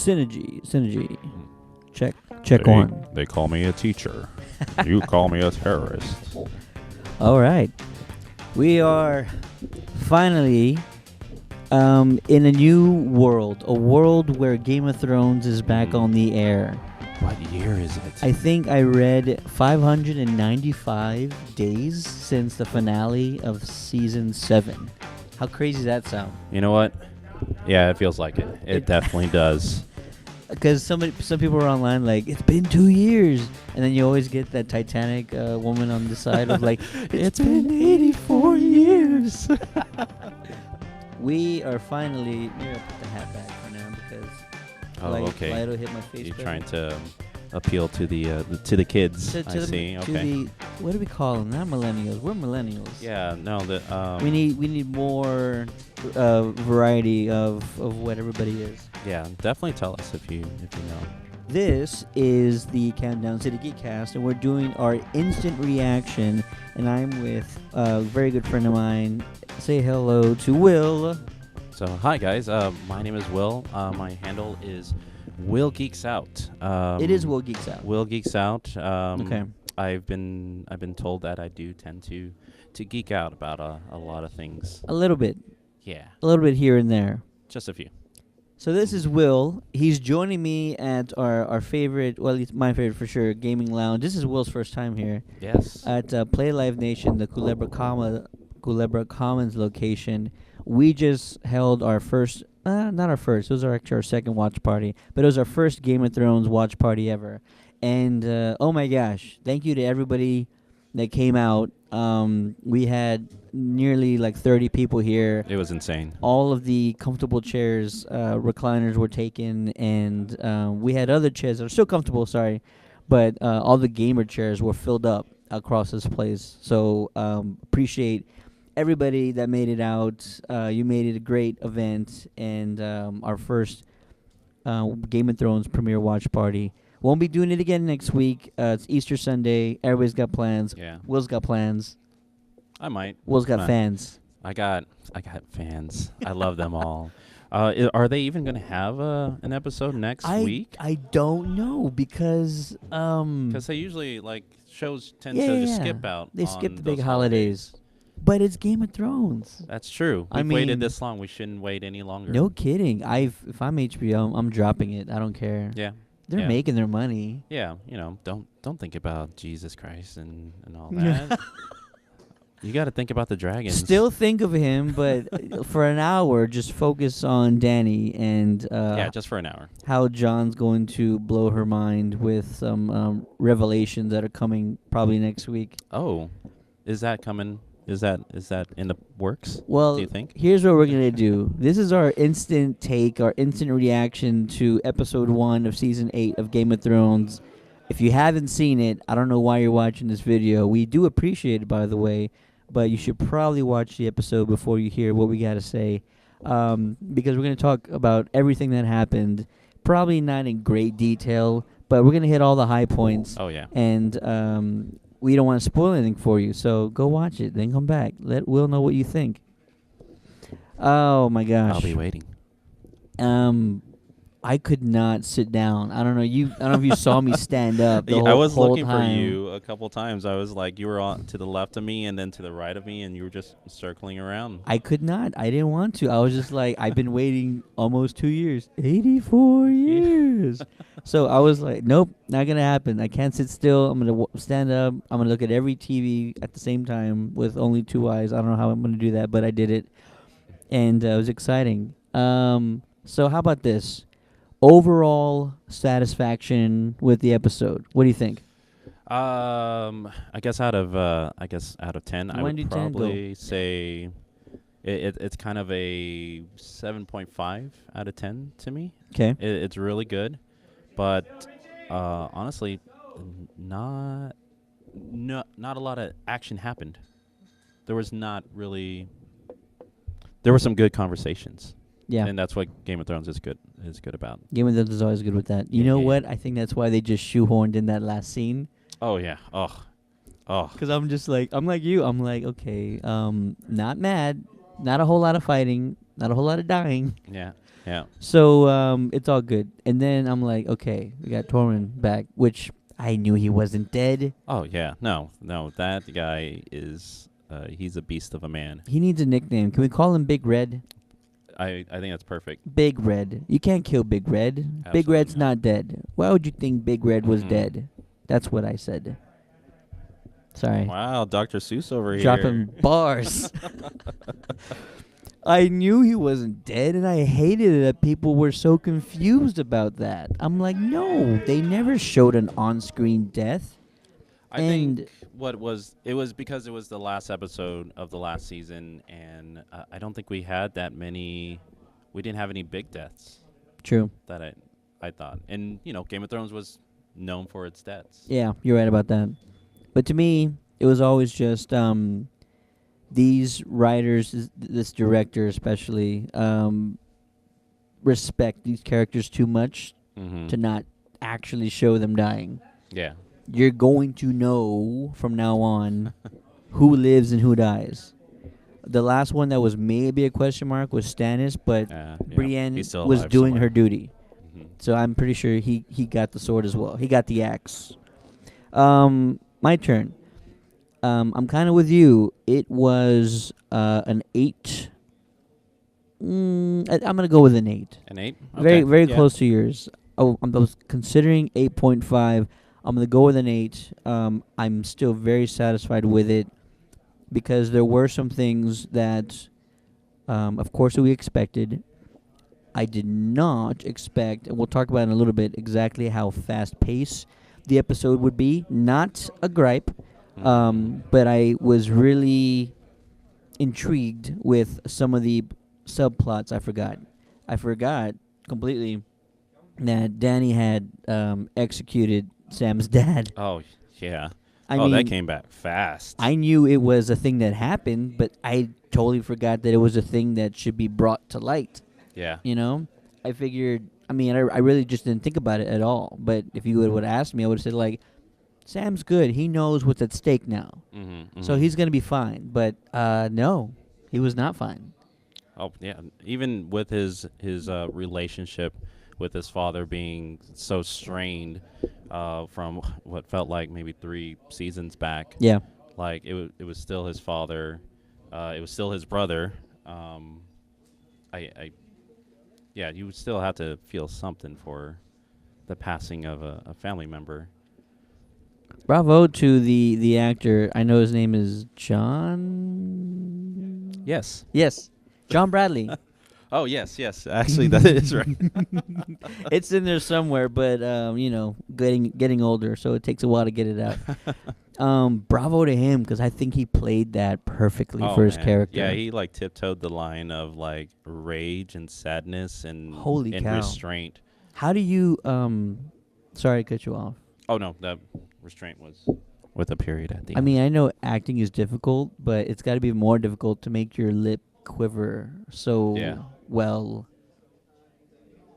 Synergy. Check one. They call me a teacher. You call me a terrorist. All right. We are finally in a new world. A world where Game of Thrones is back on the air. What year is it? I think I read 595 days since the finale of Season 7. How crazy does that sound? You know what? Yeah, it feels like it. It definitely does. Because some people are online like, it's been 2 years. And then you always get that Titanic woman on the side of like, it's been 84 years. We are finally... Here, I'll put the hat back for now because... Okay. Light will hit my face. You're better. trying to appeal to the kids. I see. Okay. What do we call them? Not millennials. We're millennials. Yeah. No. We need more variety of what everybody is. Yeah. Definitely tell us if you know. This is the Countdown City Geekcast, and we're doing our instant reaction. And I'm with a very good friend of mine. Say hello to Will. So, hi guys. My name is Will. My handle is Will Geeks Out. It is Will Geeks Out. Will Geeks Out. Okay. I've been told that I do tend to geek out about a lot of things. A little bit. Yeah. A little bit here and there. Just a few. So this is Will. He's joining me at our favorite, well, it's my favorite for sure, gaming lounge. This is Will's first time here. Yes. At Play Live Nation, the Culebra Commons location. We just held our first, not our first, it was actually our second watch party, but it was our first Game of Thrones watch party ever. And, oh my gosh, thank you to everybody that came out. We had nearly like 30 people here. It was insane. All of the comfortable chairs, recliners were taken, and we had other chairs that are still comfortable, but all the gamer chairs were filled up across this place. So appreciate everybody that made it out. You made it a great event, and our first Game of Thrones premiere watch party. Won't be doing it again next week. It's Easter Sunday. Everybody's got plans. Yeah. Will's got plans. I might. Will's got fans. I got fans. I love them all. Are they even going to have an episode next week? I don't know because they usually shows tend to just skip out. They skip the big holidays. But it's Game of Thrones. That's true. We've waited this long. We shouldn't wait any longer. No kidding. If I'm HBO, I'm dropping it. I don't care. Yeah. They're making their money. Yeah, don't think about Jesus Christ and all that. You got to think about the dragons. Still think of him, but for an hour, just focus on Dany and just for an hour. How John's going to blow her mind with some revelations that are coming probably next week. Oh, is that coming? Is that in the works? Well, do you think? Here's what we're gonna do. This is our instant take, our instant reaction to episode 1 of season 8 of Game of Thrones. If you haven't seen it, I don't know why you're watching this video. We do appreciate it, by the way, but you should probably watch the episode before you hear what we gotta say, because we're gonna talk about everything that happened. Probably not in great detail, but we're gonna hit all the high points. Oh yeah. And we don't want to spoil anything for you, so go watch it, then come back. Let Will know what you think. Oh my gosh. I'll be waiting. I could not sit down. I don't know if you saw me stand up the I was whole looking time. for you a couple times. I was like, you were on to the left of me and then to the right of me, and you were just circling around. I could not. I didn't want to. I was just like, I've been waiting almost 2 years. 84 years. So I was like, nope, not going to happen. I can't sit still. I'm going to stand up. I'm going to look at every TV at the same time with only 2 eyes. I don't know how I'm going to do that, but I did it. And it was exciting. So how about this? Overall satisfaction with the episode. What do you think? I guess out of 10, I would probably say it's kind of a 7.5 out of 10 to me. Okay. It's really good, but honestly, not a lot of action happened. There were some good conversations. Yeah. And that's what Game of Thrones is good about. Game of Thrones is always good with that. You know what? I think that's why they just shoehorned in that last scene. Oh yeah. Oh. Because I'm like you. I'm like, okay, not mad, not a whole lot of fighting, not a whole lot of dying. Yeah. Yeah. So it's all good. And then I'm like, okay, we got Tormund back, which I knew he wasn't dead. Oh yeah. No, that guy is he's a beast of a man. He needs a nickname. Can we call him Big Red? I think that's perfect. Big Red. You can't kill Big Red. Big Absolutely Red's not dead. Why would you think Big Red was dead? That's what I said. Sorry. Wow, Dr. Seuss over Dropping here. bars. I knew he wasn't dead, and I hated it that people were so confused about that. I'm like, no, they never showed an on-screen death. I think it was because it was the last episode of the last season, and I don't think we had that many. We didn't have any big deaths. True. That I thought, and Game of Thrones was known for its deaths. Yeah, you're right about that. But to me, it was always just these writers, this director especially, respect these characters too much to not actually show them dying. Yeah. You're going to know from now on who lives and who dies. The last one that was maybe a question mark was Stannis, but Brienne was doing her duty. So I'm pretty sure he got the sword as well. He got the axe. My turn. I'm kind of with you. It was an 8. I'm going to go with an 8. An 8? Okay. Very close to yours. Oh, I was considering 8.5. I'm going to go with an 8. I'm still very satisfied with it because there were some things that, of course, we expected. I did not expect, and we'll talk about in a little bit, exactly how fast-paced the episode would be. Not a gripe, but I was really intrigued with some of the subplots. I forgot completely that Dany had executed Sam's dad. Oh, yeah. I mean, that came back fast. I knew it was a thing that happened, but I totally forgot that it was a thing that should be brought to light. Yeah. I figured, I really just didn't think about it at all. But if you would have asked me, I would have said, like, Sam's good. He knows what's at stake now. So he's going to be fine. But no, he was not fine. Oh, yeah. Even with his relationship with his father being so strained from what felt like maybe 3 seasons back. Yeah. Like, it was still his father. It was still his brother. Yeah, you would still have to feel something for the passing of a family member. Bravo to the actor. I know his name is John. Yes. Yes, John Bradley. Oh, yes. Actually, that is right. It's in there somewhere, but getting older, so it takes a while to get it out. Bravo to him, because I think he played that perfectly for his character. Yeah, he tiptoed the line of rage and sadness and holy cow. Restraint. How do you sorry to cut you off. Oh no, the restraint was with a period at the end. I mean, I know acting is difficult, but it's got to be more difficult to make your lip quiver so well.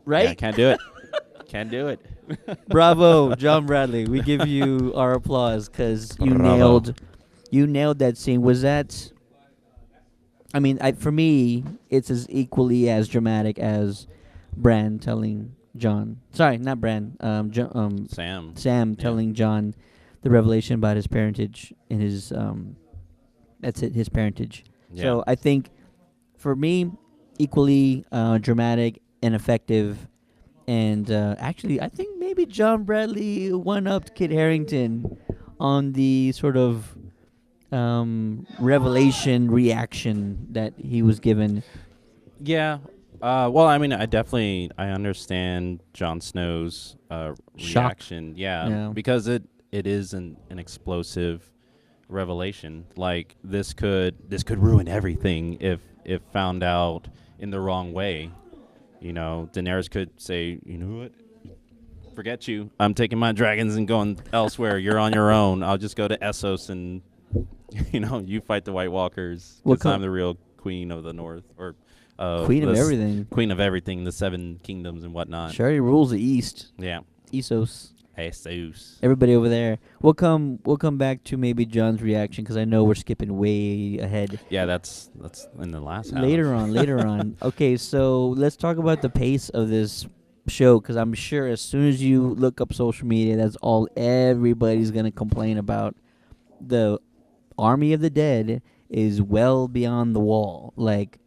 Right? Yeah, I can't do it. Can't do it. Bravo, John Bradley. We give you our applause because you nailed that scene. Was that? I mean, for me, it's as equally as dramatic as Bran telling John. Sorry, not Bran. Sam telling John the revelation about his parentage and his that's it, his parentage. Yeah. So I think for me, equally dramatic and effective. And actually, I think maybe John Bradley one-upped Kit Harington on the sort of revelation reaction that he was given. Yeah. Well, I mean, I understand Jon Snow's reaction. Yeah, because it is an explosive revelation. Like this could ruin everything if found out in the wrong way. Daenerys could say, you know what? Forget you. I'm taking my dragons and going elsewhere. You're on your own. I'll just go to Essos and, you fight the White Walkers because I'm the real queen of the North. Or queen of everything. Queen of everything, the 7 kingdoms and whatnot. She already rules the East. Yeah. Essos. Jesus. Everybody over there. We'll come back to maybe John's reaction because I know we're skipping way ahead. Yeah, that's in the last half. Later on. Okay, so let's talk about the pace of this show because I'm sure as soon as you look up social media, that's all everybody's gonna complain about. The Army of the Dead is well beyond the wall. Like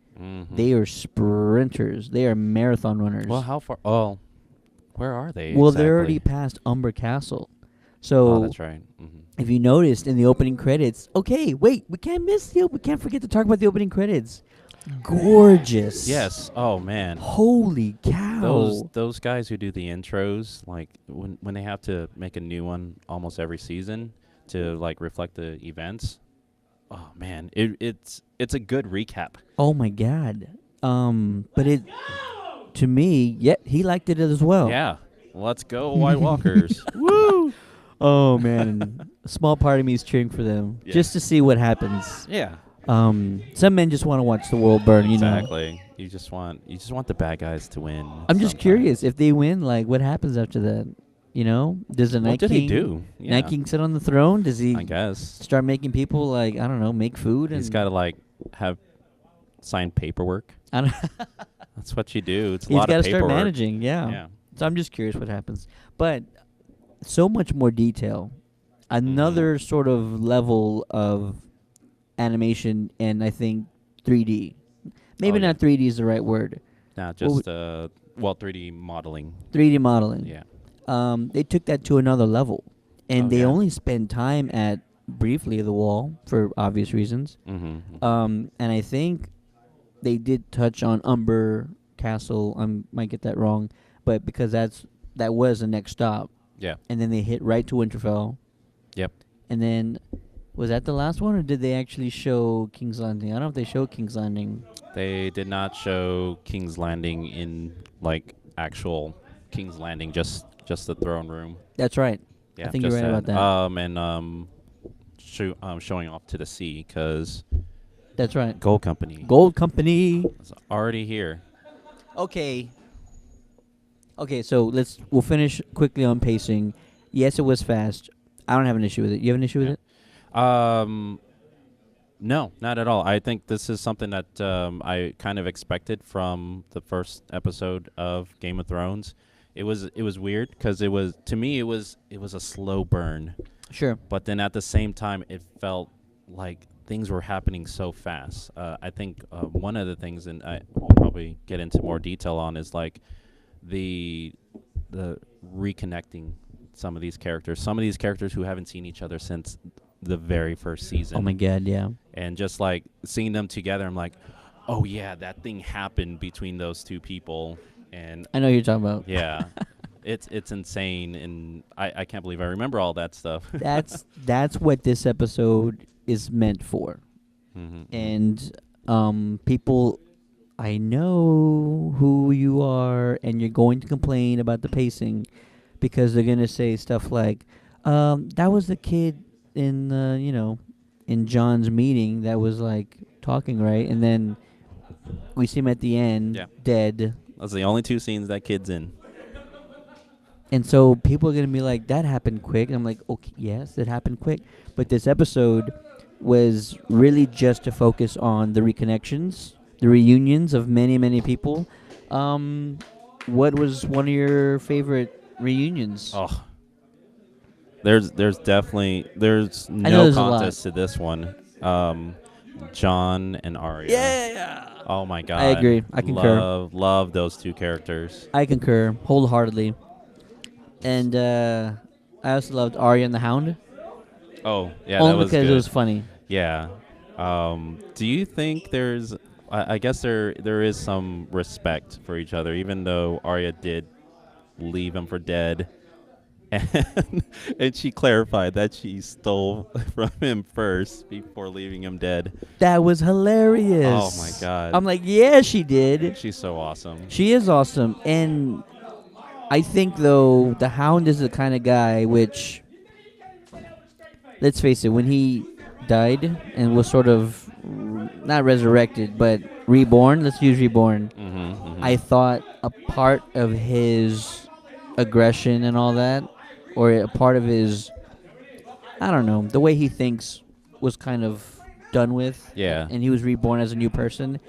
they are sprinters. They are marathon runners. Well, how far? Oh, where are they? Well, exactly? they're already past Umber Castle. So oh, that's right. if you noticed in the opening credits, okay, wait, we can't forget to talk about the opening credits. Gorgeous. Yes. Oh man. Holy cow. Those guys who do the intros, like when they have to make a new one almost every season to like reflect the events. Oh man, it's a good recap. Oh my god. But it to me, yeah, he liked it as well. Yeah. Let's go, White Walkers. Woo! Oh man, a small part of me is cheering for them just to see what happens. Yeah. Some men just want to watch the world burn. You know. Exactly. You just want the bad guys to win. I'm just curious if they win. Like, what happens after that? You know, does the Night King? What did he do? Yeah. Night King sit on the throne? Does he? I guess start making people like I don't know, make food. He's got to like have signed paperwork. I don't That's what you do. It's a He's lot of paperwork. He's got to start managing. Yeah. So I'm just curious what happens. But so much more detail. Another sort of level of animation, and I think 3D. Maybe not 3D is the right word. No, just 3D modeling. 3D modeling. Yeah. They took that to another level, and they only spend time at briefly the wall for obvious reasons. And I think they did touch on Umber Castle. I might get that wrong, but because that was the next stop. Yeah. And then they hit right to Winterfell. Yep. And then, was that the last one, or did they actually show King's Landing? I don't know if they showed King's Landing. They did not show King's Landing in like actual King's Landing, just the throne room. That's right. Yeah, I think you're right about that. And showing off to the sea because. That's right. Gold Company. Gold Company. It's already here. Okay. Okay, so we'll finish quickly on pacing. Yes, it was fast. I don't have an issue with it. You have an issue with it? No, not at all. I think this is something that I kind of expected from the first episode of Game of Thrones. It was weird because it was a slow burn. Sure. But then at the same time, it felt like things were happening so fast. I think one of the things, and we'll probably get into more detail on, is like the reconnecting some of these characters who haven't seen each other since the very first season. Oh my god, yeah. And just like seeing them together, I'm like, oh yeah, that thing happened between those two people. And I know what you're talking about. Yeah. It's insane, and I can't believe I remember all that stuff. That's what this episode is meant for. And people, I know who you are, and you're going to complain about the pacing because they're going to say stuff like, that was the kid in in John's meeting that was like talking, right? And then we see him at the end, dead. Those are the only two scenes that kid's in. And so people are going to be like, that happened quick. And I'm like, okay, yes, it happened quick. But this episode was really just to focus on the reconnections, the reunions of many, many people. What was one of your favorite reunions? Oh, there's no contest to this one. John and Arya. Yeah. Oh my god. I agree. I concur. Love those two characters. I concur wholeheartedly. And I also loved Arya and the Hound. Oh, yeah, only that was because good. It was funny. Yeah. Do you think there's? I guess there is some respect for each other, even though Arya did leave him for dead, and she clarified that she stole from him first before leaving him dead. That was hilarious. Oh my god. I'm like, yeah, she did. She's so awesome. She is awesome, and I think though the Hound is the kind of guy which, let's face it, when he died and was sort of not resurrected but reborn, let's use reborn, I thought a part of his aggression and all that or a part of his, I don't know, the way he thinks was kind of done with. Yeah. And he was reborn as a new person.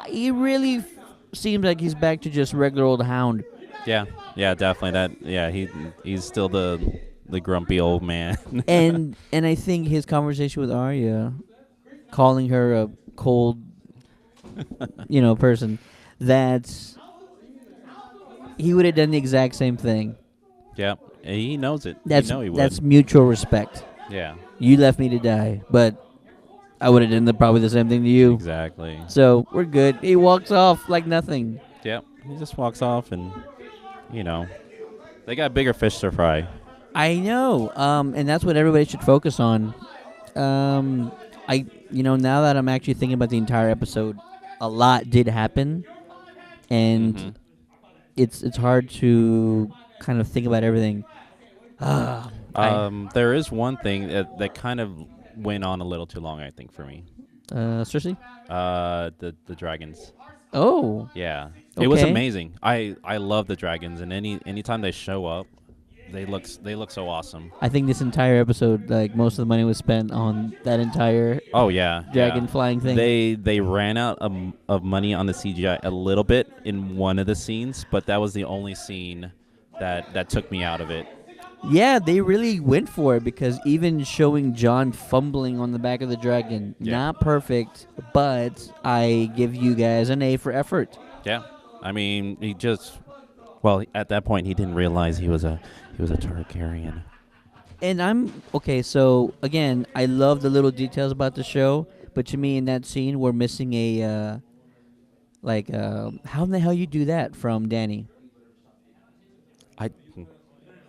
He really seems like he's back to just regular old Hound. Yeah. Yeah, definitely. He's still the grumpy old man. and I think his conversation with Arya, calling her a cold, person, that he would have done the exact same thing. Yeah. He knows it. That's he would. that's mutual respect. Yeah. You left me to die, but I would have done probably the same thing to you. Exactly. So we're good. He walks off like nothing. Yep. He just walks off, and they got bigger fish to fry. I know. And that's what everybody should focus on. Now that I'm actually thinking about the entire episode, a lot did happen, and it's hard to kind of think about everything. There is one thing that kind of went on a little too long, I think, for me. Cersei? The dragons. Oh. Yeah. Okay. It was amazing. I love the dragons, and anytime they show up, they look so awesome. I think this entire episode, like most of the money was spent on that entire dragon flying thing. They ran out of money on the CGI a little bit in one of the scenes, but that was the only scene that took me out of it. Yeah, they really went for it, because even showing Jon fumbling on the back of the dragon, not perfect, but I give you guys an A for effort. Yeah. I mean, at that point he didn't realize he was a Targaryen. And I'm okay, so again, I love the little details about the show, but to me in that scene we're missing a how in the hell you do that from Dany?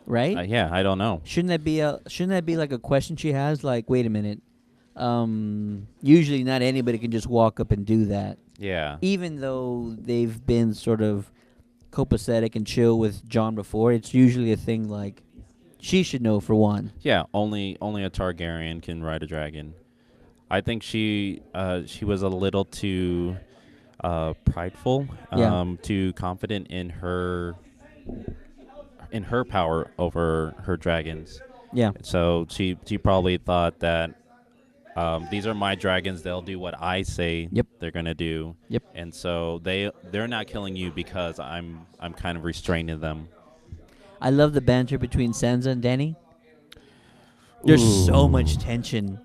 Right? I don't know. Shouldn't that be like a question she has? Like, wait a minute. Usually, not anybody can just walk up and do that. Yeah. Even though they've been sort of copacetic and chill with Jon before, it's usually a thing like she should know for one. Yeah. Only a Targaryen can ride a dragon. I think she was a little too prideful, too confident in her power over her dragons. Yeah. So she probably thought that these are my dragons. They'll do what I say they're gonna do. Yep. And so they're not killing you because I'm kind of restraining them. I love the banter between Sansa and Dany. There's so much tension.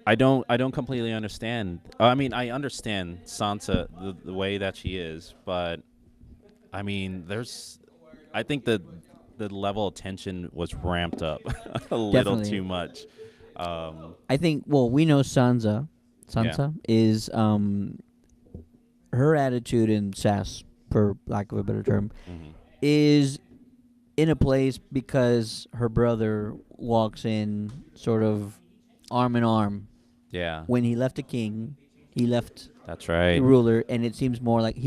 I don't completely understand. I mean, I understand Sansa the way that she is, but I mean, I think the level of tension was ramped up a little too much. I think, we know Sansa is her attitude and sass, for lack of a better term, is in a place because her brother walks in sort of arm in arm. Yeah. When he left a king, he left That's right. the ruler, and he seems more like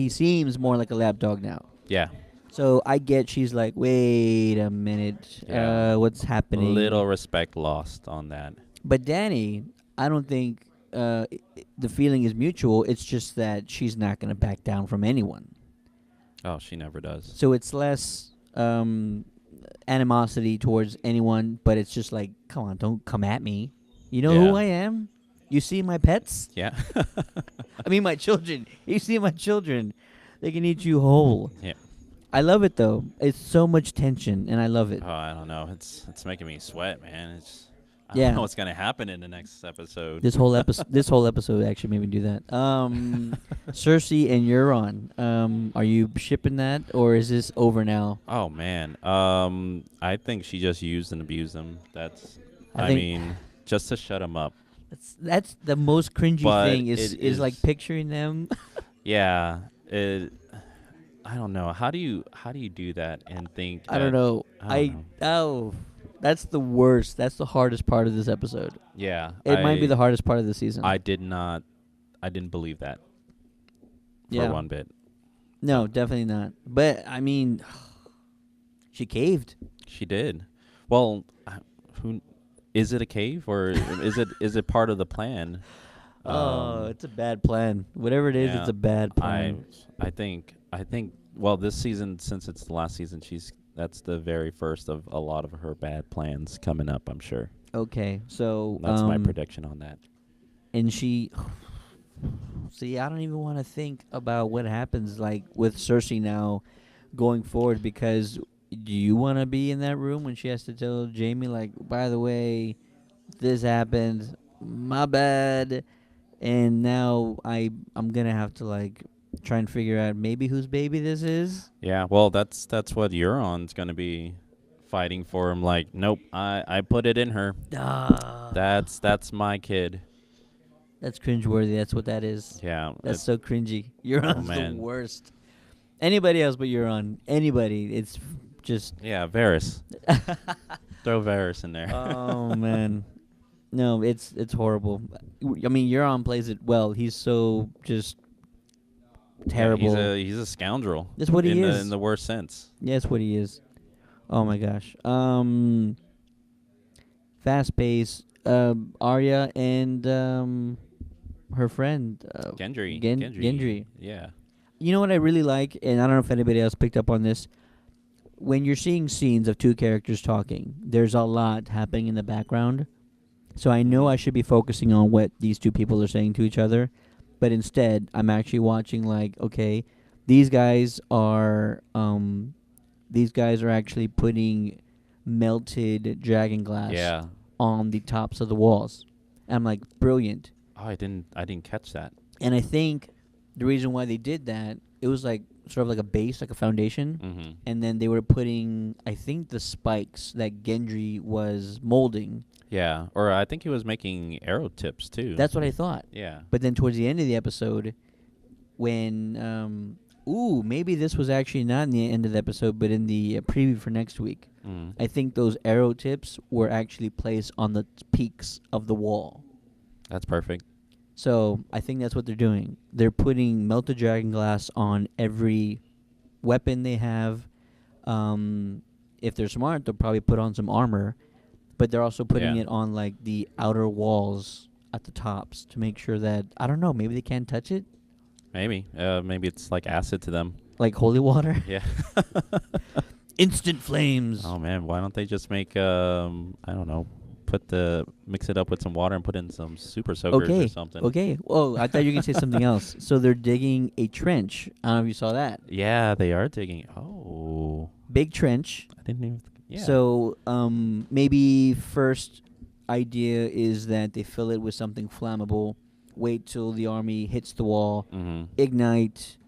a lapdog now. Yeah. So I get she's like, wait a minute, what's happening? A little respect lost on that. But Dany, I don't think the feeling is mutual. It's just that she's not going to back down from anyone. Oh, she never does. So it's less animosity towards anyone, but it's just like, come on, don't come at me. You know who I am? You see my pets? Yeah. I mean, my children. You see my children. They can eat you whole. Yeah. I love it, though. It's so much tension, and I love it. Oh, I don't know. It's making me sweat, man. I don't know what's going to happen in the next episode. This whole episode actually made me do that. Cersei and Euron, are you shipping that, or is this over now? Oh, man. I think she just used and abused them. I mean, just to shut them up. That's the most cringy thing is like picturing them. Yeah. I don't know. How do you do that and think? I don't know. That's the worst. That's the hardest part of this episode. Yeah. It might be the hardest part of the season. I didn't believe that. For one bit. No, definitely not. But I mean, she caved. She did. Well, is it a cave or is it part of the plan? Oh, it's a bad plan. Whatever it is, it's a bad plan. I think. Well, this season, since it's the last season, she's that's the very first of a lot of her bad plans coming up, I'm sure. Okay, so That's my prediction on that. and she see, I don't even want to think about what happens like with Cersei now going forward, because do you want to be in that room when she has to tell Jamie, like, by the way, this happened, my bad, and now I'm gonna have to like try and figure out maybe whose baby this is. Yeah, well, that's what Euron's going to be fighting for him. Like, nope, I put it in her. That's my kid. That's cringeworthy. That's what that is. Yeah. That's so cringy. You're Oh, on the man. worst. Anybody else but you're on. Anybody. It's just. Yeah, Varys. Throw Varys in there. Oh man. No, it's horrible. I mean, Euron plays it well. He's so just terrible. Yeah, he's a scoundrel. That's what he is. In the worst sense. Yeah, that's what he is. Oh my gosh. Fast pace. Arya and her friend Gendry. Gendry. Yeah. You know what I really like, and I don't know if anybody else picked up on this. When you're seeing scenes of two characters talking, there's a lot happening in the background. So I know I should be focusing on what these two people are saying to each other, but instead I'm actually watching like, okay, these guys are actually putting melted dragon glass on the tops of the walls. And I'm like, brilliant. Oh, I didn't catch that. And I think the reason why they did that, it was like sort of like a base, like a foundation. Mm-hmm. And then they were putting, I think, the spikes that Gendry was molding. Yeah, or I think he was making arrow tips too. That's what I thought. Yeah. But then towards the end of the episode, when, maybe this was actually not in the end of the episode, but in the preview for next week. Mm. I think those arrow tips were actually placed on the peaks of the wall. That's perfect. So I think that's what they're doing. They're putting melted dragon glass on every weapon they have. If they're smart, they'll probably put on some armor. But they're also putting it on like the outer walls at the tops to make sure that, I don't know, maybe they can't touch it. Maybe it's like acid to them. Like holy water. Yeah. Instant flames. Oh man, why don't they just make I don't know, mix it up with some water and put in some super soakers or something. Okay. Oh, I thought you were gonna say something else. So they're digging a trench. I don't know if you saw that. Yeah, they are digging. Oh. Big trench. I didn't even. Yeah. So maybe first idea is that they fill it with something flammable. Wait till the army hits the wall. Mm-hmm. Ignite.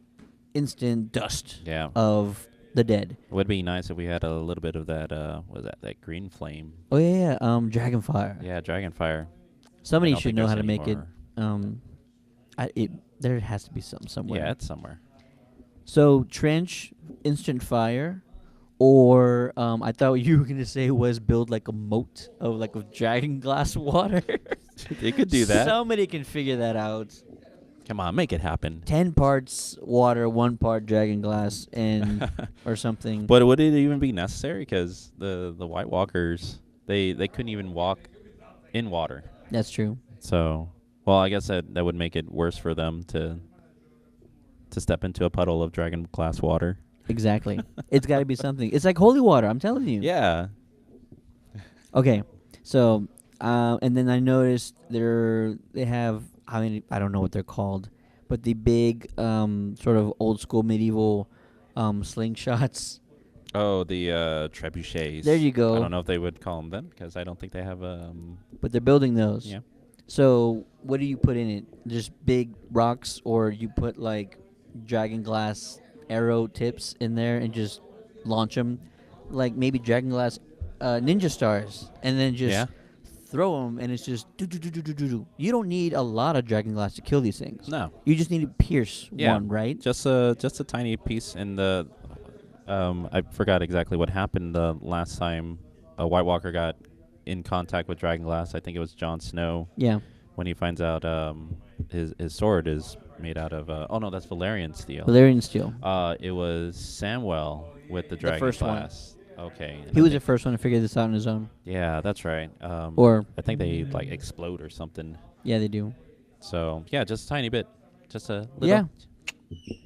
Instant dust. Yeah. Of the dead. It would be nice if we had a little bit of that. What was that green flame? Oh yeah. Dragon fire. Yeah, dragon fire. Somebody should know how to make it. There has to be some somewhere. Yeah, it's somewhere. So trench, instant fire, or I thought what you were gonna say was build like a moat of dragon glass water. They could do that. Somebody can figure that out. Come on, make it happen. 10 parts water, 1 part dragon glass, and or something. But would it even be necessary? Because the White Walkers, they couldn't even walk in water. That's true. So, well, I guess that would make it worse for them to step into a puddle of dragon glass water. Exactly. It's got to be something. It's like holy water, I'm telling you. Yeah. Okay. So, and then I noticed they have, I mean, I don't know what they're called, but the big sort of old school medieval slingshots. Oh, the trebuchets. There you go. I don't know if they would call them because I don't think they have. But they're building those. Yeah. So what do you put in it? Just big rocks, or you put like dragon glass arrow tips in there and just launch them, like maybe dragon glass ninja stars, and then just throw them, and it's just do. You don't need a lot of dragon glass to kill these things. No. You just need to pierce one, right? Just a tiny piece in the. I forgot exactly what happened the last time a White Walker got in contact with dragon glass. I think it was Jon Snow. Yeah. When he finds out his sword is made out of oh no, that's Valyrian steel. Valyrian steel. It was Samwell with the dragon glass. Okay. He was the first one to figure this out on his own. Yeah, that's right. Or I think they like explode or something. Yeah, they do. So yeah, just a tiny bit, just a little. Yeah.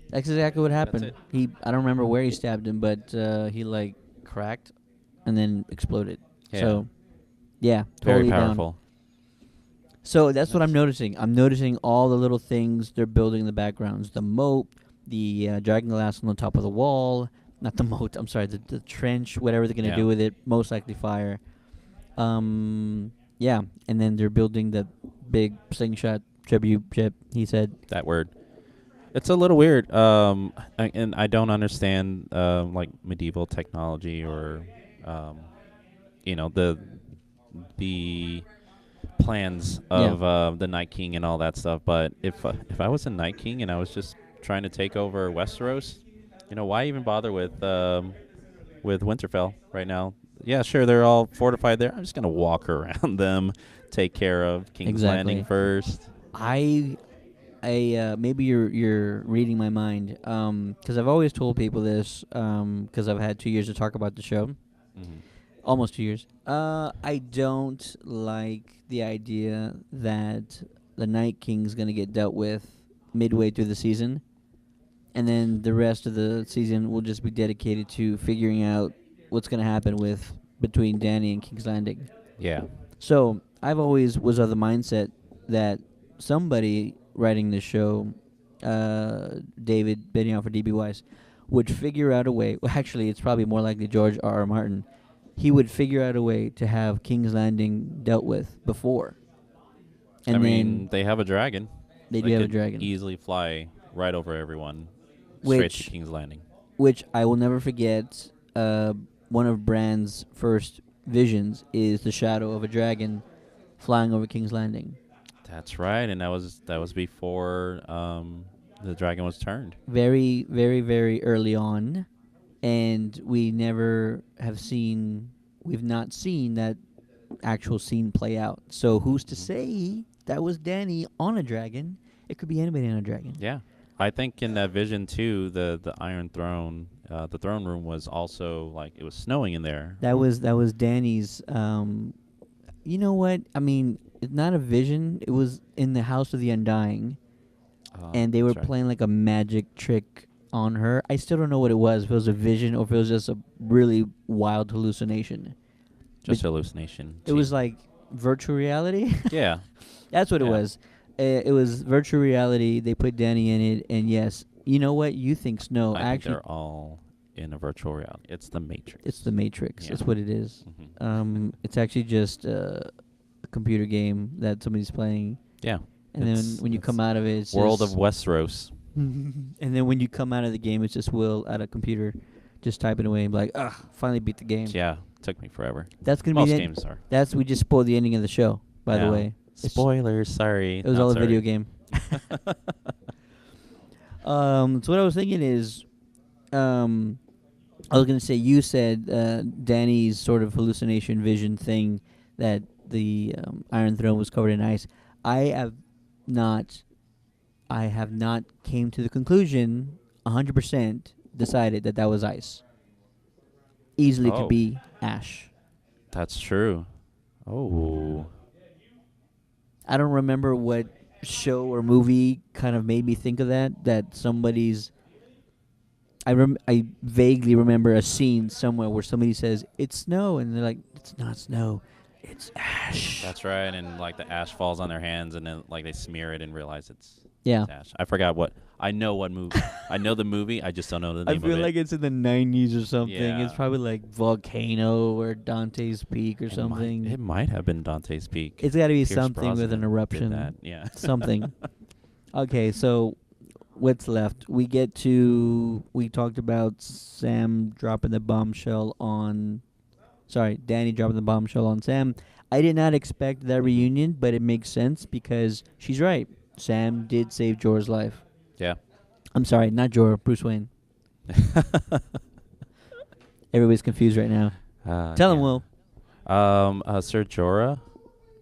That's exactly what happened. That's it. I don't remember where he stabbed him, but he like cracked and then exploded. Yeah. So, yeah, Very totally down. powerful. So that's what I'm noticing. I'm noticing all the little things they're building in the backgrounds. The moat, the dragon glass on the top of the wall. Not the moat, I'm sorry, the trench, whatever they're going to Yeah. do with it. Most likely fire. Yeah, and then they're building the big slingshot tribute ship, he said. That word. It's a little weird. And I don't understand like medieval technology or the plans of the Night King and all that stuff. But if I was a Night King and I was just trying to take over Westeros, why even bother with Winterfell right now? Yeah, sure, they're all fortified there. I'm just gonna walk around them, take care of King's Landing first. I maybe you're reading my mind, because I've always told people this, because I've had 2 years to talk about the show, almost 2 years. I don't like the idea that the Night King's gonna get dealt with midway through the season, and then the rest of the season will just be dedicated to figuring out what's gonna happen between Dany and King's Landing. Yeah. So I've always was of the mindset that somebody writing this show, David Benioff or D.B. Weiss, would figure out a way. Well, actually, it's probably more likely George R.R. Martin. He would figure out a way to have King's Landing dealt with before. And I mean, they have a dragon. They do have a dragon. Easily fly right over everyone, straight to King's Landing. Which I will never forget. One of Bran's first visions is the shadow of a dragon flying over King's Landing. That's right, and that was before the dragon was turned. Very, very, very early on, and we've not seen that actual scene play out. So who's to say that was Dany on a dragon? It could be anybody on a dragon. Yeah, I think in that vision too, the Iron Throne, the throne room was also like it was snowing in there. That was Dany's. You know what? I mean, it's not a vision. It was in the House of the Undying, and they were playing like a magic trick on her. I still don't know what it was. If it was a vision or if it was just a really wild hallucination. Just hallucination. It was like virtual reality. Yeah. That's what it was. It was virtual reality. They put Dany in it, and yes, you know what? You think snow. I think they're all in a virtual reality. It's the Matrix. It's the Matrix. Yeah. That's what it is. Mm-hmm. It's actually just a computer game that somebody's playing. Yeah. And then when you come out of it, it's World of Westeros. and then when you come out of the game, it's just Will at a computer, just typing away and be like, ugh, finally beat the game. Yeah, took me forever. That's gonna Most be games are. We just spoiled the ending of the show, by the way. Spoilers, sorry. It was all a video game. So what I was thinking is, I was gonna say you said Dany's sort of hallucination vision thing that the Iron Throne was covered in ice. I have not came to the conclusion 100% decided that was ice. Easily could be ash. That's true. Oh. I don't remember what show or movie kind of made me think of that somebody's... I vaguely remember a scene somewhere where somebody says, it's snow, and they're like, it's not snow, it's ash. That's right, and like the ash falls on their hands, and then like they smear it and realize it's ash. I forgot what. I know what movie. I know the movie, I just don't know the name of it. I feel like it's in the 90s or something. Yeah. It's probably like Volcano or Dante's Peak or something. It might have been Dante's Peak. It's got to be Pierce something with Brosnan an eruption. did that. Yeah. Something. Okay, so what's left? We talked about Sam dropping the bombshell on... Sorry, Dany dropping the bombshell on Sam. I did not expect that reunion, but it makes sense because she's right. Sam did save Jorah's life. Yeah. I'm sorry, not Jorah, Bruce Wayne. Everybody's confused right now. Tell him, Will. Sir Jorah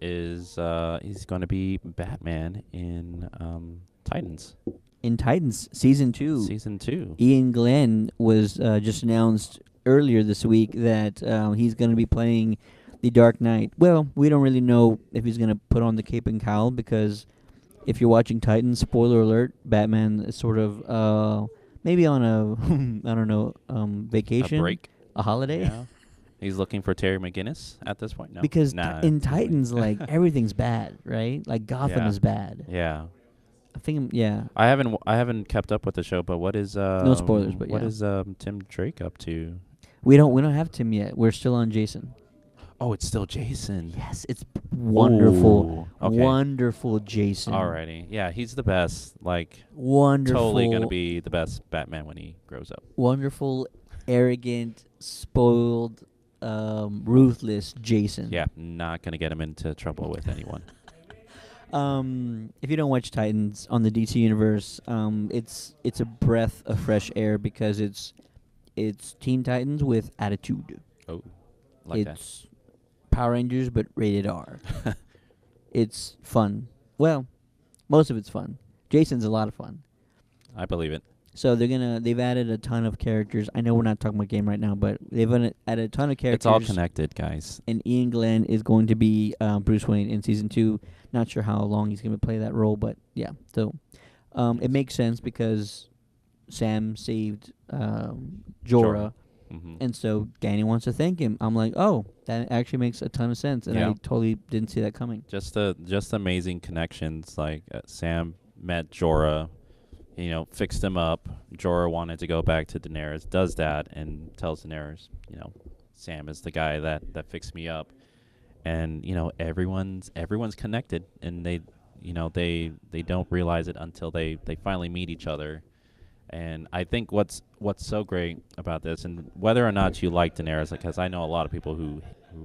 is he's going to be Batman in Titans. In Titans, Season 2. Season 2. Ian Glenn was just announced earlier this week that he's going to be playing the Dark Knight. Well, we don't really know if he's going to put on the cape and cowl because if you're watching Titans, spoiler alert, Batman is sort of maybe on a I don't know vacation, A break. a holiday. Yeah. He's looking for Terry McGinnis at this point. No, Because in too late. Titans, like everything's bad, right? Like Gotham Yeah. is bad. Yeah. I think, yeah. I haven't kept up with the show, but what is No spoilers, but what yeah. is Tim Drake up to? We don't have Tim yet. We're still on Jason. Oh, it's still Jason. Yes, it's wonderful. Ooh, okay. Wonderful Jason. Alrighty. Yeah, he's the best. Like, Wonderful. totally going to be the best Batman when he grows up. Wonderful, arrogant, spoiled, ruthless Jason. Yeah, not going to get him into trouble with anyone. If you don't watch Titans on the DC universe, it's a breath of fresh air because it's Teen Titans with attitude. Oh, like it's Power Rangers but rated R. It's fun. Well, most of it's fun. Jason's a lot of fun. I believe it. So they've added a ton of characters. I know we're not talking about game right now, but they've added a ton of characters. It's all connected, guys. And Ian Glenn is going to be Bruce Wayne in season 2. Not sure how long he's going to play that role, but yeah. So it makes sense because Sam saved Jorah. Mm-hmm. And so Danny wants to thank him. I'm like, oh, that actually makes a ton of sense, and I totally didn't see that coming. Just amazing connections. Like Sam met Jorah, fixed him up. Jorah wanted to go back to Daenerys, does that, and tells Daenerys, Sam is the guy that fixed me up, and everyone's connected, and they don't realize it until they finally meet each other. And I think what's so great about this, and whether or not you like Daenerys, because I know a lot of people who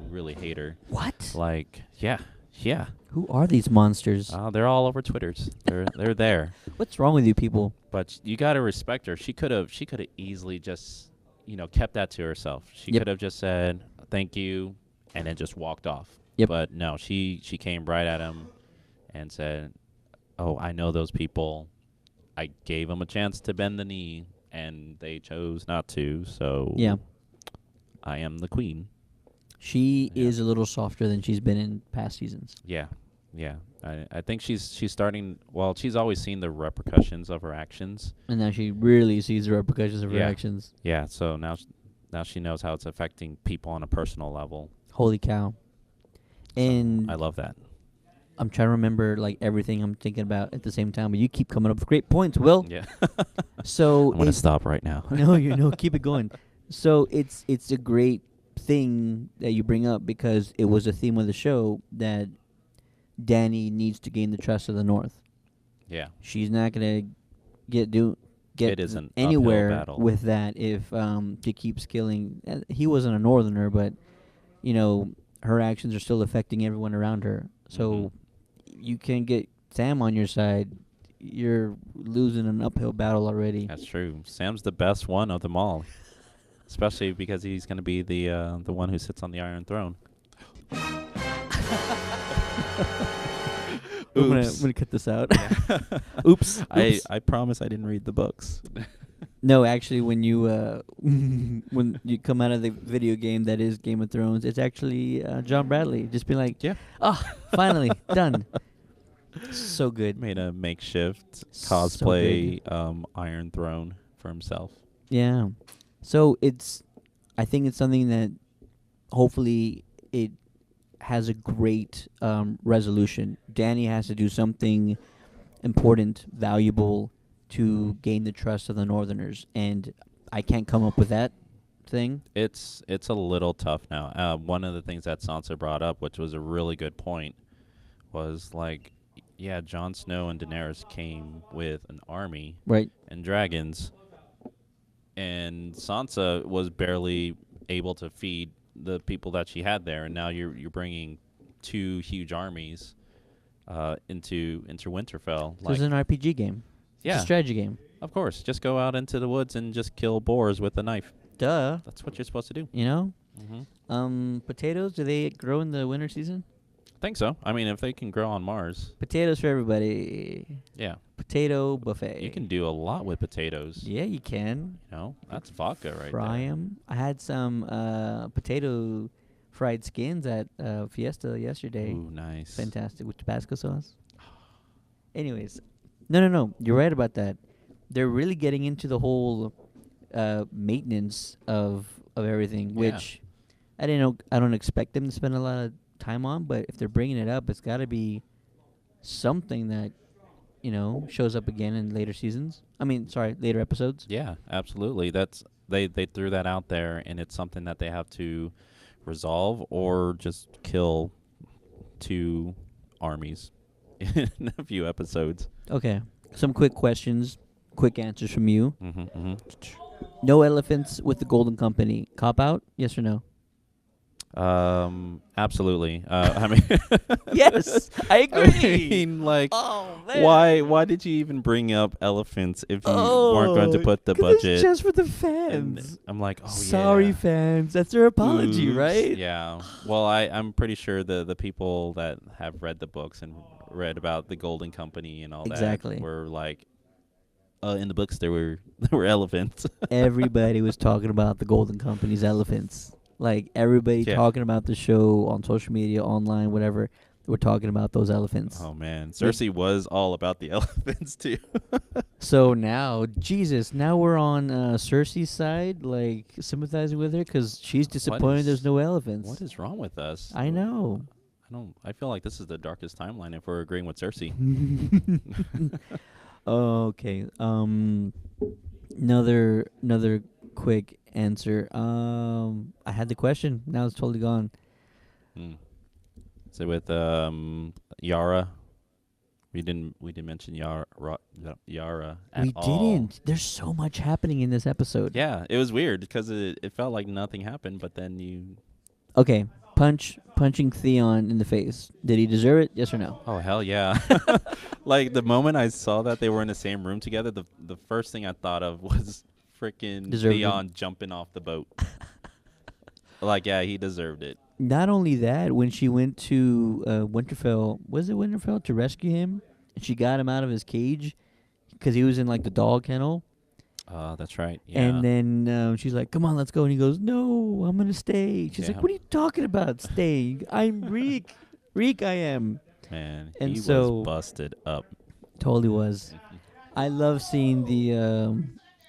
really hate her. What? Like, yeah. Who are these monsters? They're all over Twitters. They're there. What's wrong with you people? But you gotta respect her. She could have easily just kept that to herself. She could have just said thank you and then just walked off. Yep. But no, she came right at him and said, "Oh, I know those people. I gave them a chance to bend the knee, and they chose not to. So yeah, I am the queen." She is a little softer than she's been in past seasons. Yeah. I think she's starting. Well, she's always seen the repercussions of her actions, and now she really sees the repercussions of her actions. Yeah. So now she knows how it's affecting people on a personal level. Holy cow! And I love that. I'm trying to remember like everything I'm thinking about at the same time, but you keep coming up with great points, Will. Yeah. So I'm gonna stop right now. No, keep it going. So it's a great thing that you bring up because it was a theme of the show that Dany needs to gain the trust of the North. Yeah. She's not gonna get it is an anywhere with that if she keeps killing. He wasn't a Northerner, but her actions are still affecting everyone around her. So you can get Sam on your side. You're losing an uphill battle already. That's true. Sam's the best one of them all, especially because he's going to be the one who sits on the Iron Throne. I'm gonna cut this out. Oops. I promise I didn't read the books. No, actually, when you when you come out of the video game that is Game of Thrones, it's actually John Bradley. Just be like, finally done. So good. Made a makeshift cosplay Iron Throne for himself. Yeah. So I think it's something that hopefully it has a great resolution. Dany has to do something important, valuable to gain the trust of the Northerners, and I can't come up with that thing. It's a little tough now. One of the things that Sansa brought up, which was a really good point, was like, yeah, Jon Snow and Daenerys came with an army, right, and dragons, and Sansa was barely able to feed the people that she had there, and now you're bringing two huge armies into Winterfell. So it's an RPG game. Yeah. It's a strategy game. Of course. Just go out into the woods and just kill boars with a knife. Duh. That's what you're supposed to do. Mm-hmm. Potatoes, do they grow in the winter season? I think so. I mean, if they can grow on Mars. Potatoes for everybody. Yeah. Potato buffet. You can do a lot with potatoes. Yeah, you can. That's vodka right there. Fry them. I had some potato fried skins at Fiesta yesterday. Ooh, nice. Fantastic with Tabasco sauce. Anyways. No. You're right about that. They're really getting into the whole maintenance of of everything, which I didn't know. I don't expect them to spend a lot of time on, but if they're bringing it up, it's got to be something that shows up again in later seasons. I mean, sorry, later episodes. Yeah, absolutely. That's they threw that out there, and it's something that they have to resolve or just kill 2 armies in a few episodes. Okay, some quick questions, quick answers from you. Mm-hmm. No elephants with the Golden Company. Cop out? Yes or no? Absolutely. I mean, yes, I agree. I mean, like, oh man, why did you even bring up elephants if you weren't going to put the budget? It's just for the fans. And I'm like, sorry, fans. That's their apology, Oops. right? Yeah. Well, I'm pretty sure the people that have read the books and read about the Golden Company and all that were like, in the books there were elephants. Everybody was talking about the Golden Company's elephants. Like, everybody talking about the show on social media, online, whatever. We're talking about those elephants. Oh, man. Cersei was all about the elephants, too. So now, Jesus, now we're on Cersei's side, like, sympathizing with her because she's disappointed there's no elephants. What is wrong with us? I know. I feel like this is the darkest timeline if we're agreeing with Cersei. Okay. Another quick answer. I had the question. Now it's totally gone. So with Yara, we didn't mention Yara at all. We didn't. There's so much happening in this episode. Yeah, it was weird because it felt like nothing happened, but then you. Okay, punching Theon in the face. Did he deserve it? Yes or no? Oh hell yeah! Like the moment I saw that they were in the same room together, the first thing I thought of was freaking Theon jumping off the boat. Like, yeah, he deserved it. Not only that, when she went to Winterfell, was it Winterfell, to rescue him, and she got him out of his cage because he was in like the dog kennel. That's right. Yeah. And then she's like, "Come on, let's go." And he goes, "No, I'm gonna stay." She's like, "What are you talking about? Staying? I'm Reek. Reek, I am." Man, and he so was busted up. Totally was. I love seeing the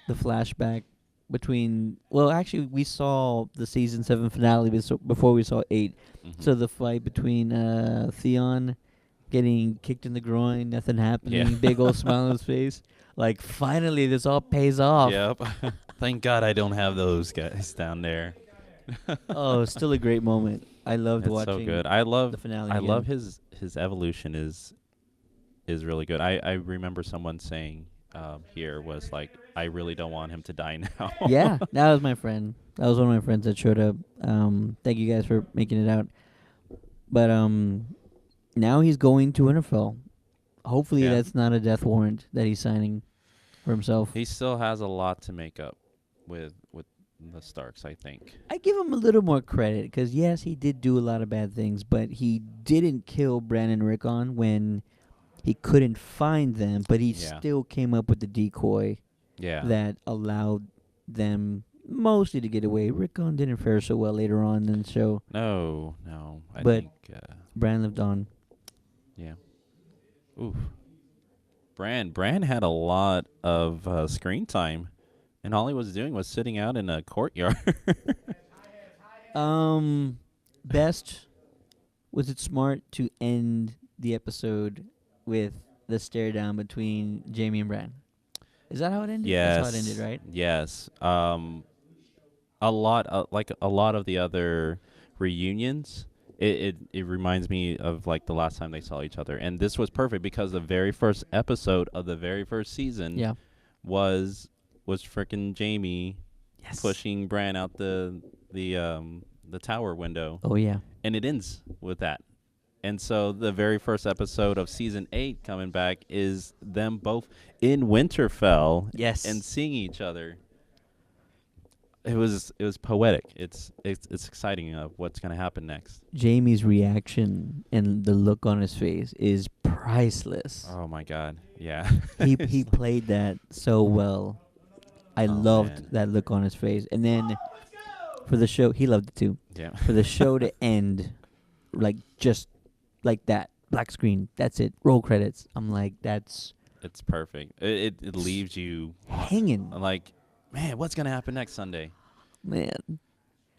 flashback between. Well, actually, we saw the season 7 finale before we saw 8. Mm-hmm. So the fight between Theon getting kicked in the groin, nothing happening, big old smile on his face. Like, finally, this all pays off. Yep. Thank God I don't have those guys down there. Oh, still a great moment. I loved watching. So good. I love the finale. I love his evolution is really good. I remember someone saying here was like, I really don't want him to die now. Yeah, that was my friend. That was one of my friends that showed up. Thank you guys for making it out. But now he's going to Winterfell. Hopefully that's not a death warrant that he's signing for himself. He still has a lot to make up with the Starks, I think. I give him a little more credit because, yes, he did do a lot of bad things, but he didn't kill Bran and Rickon when he couldn't find them, but he still came up with the decoy that allowed them mostly to get away. Rickon didn't fare so well later on in the show. No. I but think Bran lived on. Yeah. Oof. Bran had a lot of screen time, and all he was doing was sitting out in a courtyard. Best, was it smart to end the episode with the stare down between Jaime and Bran? Is that how it ended? Yes. That's how it ended, right? Yes. A lot of the other reunions, it reminds me of like the last time they saw each other, and this was perfect because the very first episode of the very first season was frickin' Jaime pushing Bran out the tower window. Oh yeah. And it ends with that. And so the very first episode of season 8 coming back is them both in Winterfell and seeing each other. It was poetic. It's exciting of what's going to happen next. Jaime's reaction and the look on his face is priceless. Oh my God. Yeah. he played that so well. I loved that look on his face. And then for the show, he loved it too. Yeah. For the show to end like just like that, black screen, that's it, roll credits. I'm like, it's perfect. It leaves you hanging. Like, man, what's gonna happen next Sunday? Man,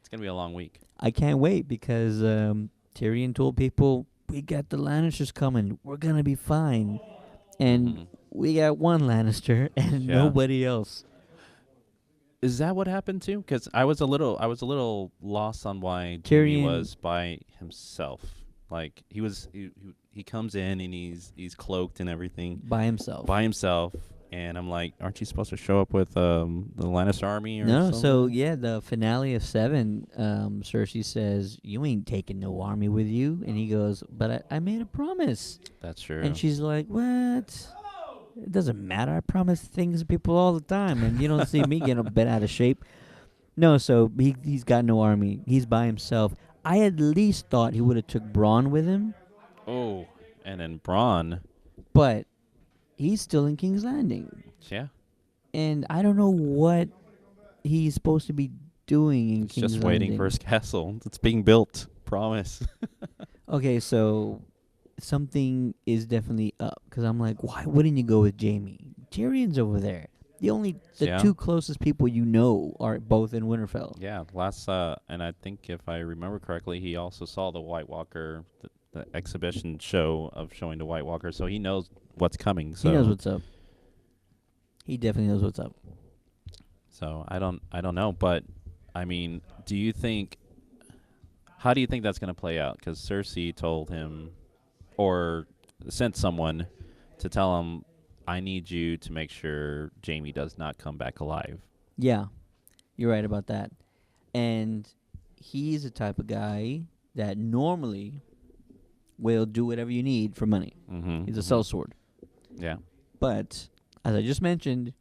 It's gonna be a long week. I can't wait because Tyrion told people, we got the Lannisters coming. We're going to be fine. And we got one Lannister and nobody else. Is that what happened too? Because I was a little lost on why Jaime was by himself. Like he comes in and he's cloaked and everything by himself. And I'm like, aren't you supposed to show up with the Lannister army or something? So the finale of 7, Cersei says, you ain't taking no army with you. And he goes, but I made a promise. That's true. And she's like, what? It doesn't matter. I promise things to people all the time, and you don't see me getting a bit out of shape. No, so he's got no army. He's by himself. I at least thought he would have took Bronn with him. Oh, and then Bronn. But he's still in King's Landing. Yeah. And I don't know what he's supposed to be doing in King's Landing. Just waiting for his castle. It's being built. Promise. Okay, so something is definitely up, because I'm like, why wouldn't you go with Jaime? Tyrion's over there. The two closest people you know are both in Winterfell. Yeah, and I think if I remember correctly, he also saw the White Walker, the exhibition show of showing the White Walker, so he knows what's coming. So he knows what's up. He definitely knows what's up. So I don't know, but I mean, how do you think that's going to play out? Because Cersei told him, or sent someone to tell him, I need you to make sure Jaime does not come back alive. Yeah, you're right about that. And he's the type of guy that normally will do whatever you need for money. He's a sellsword. Yeah. But, as I just mentioned,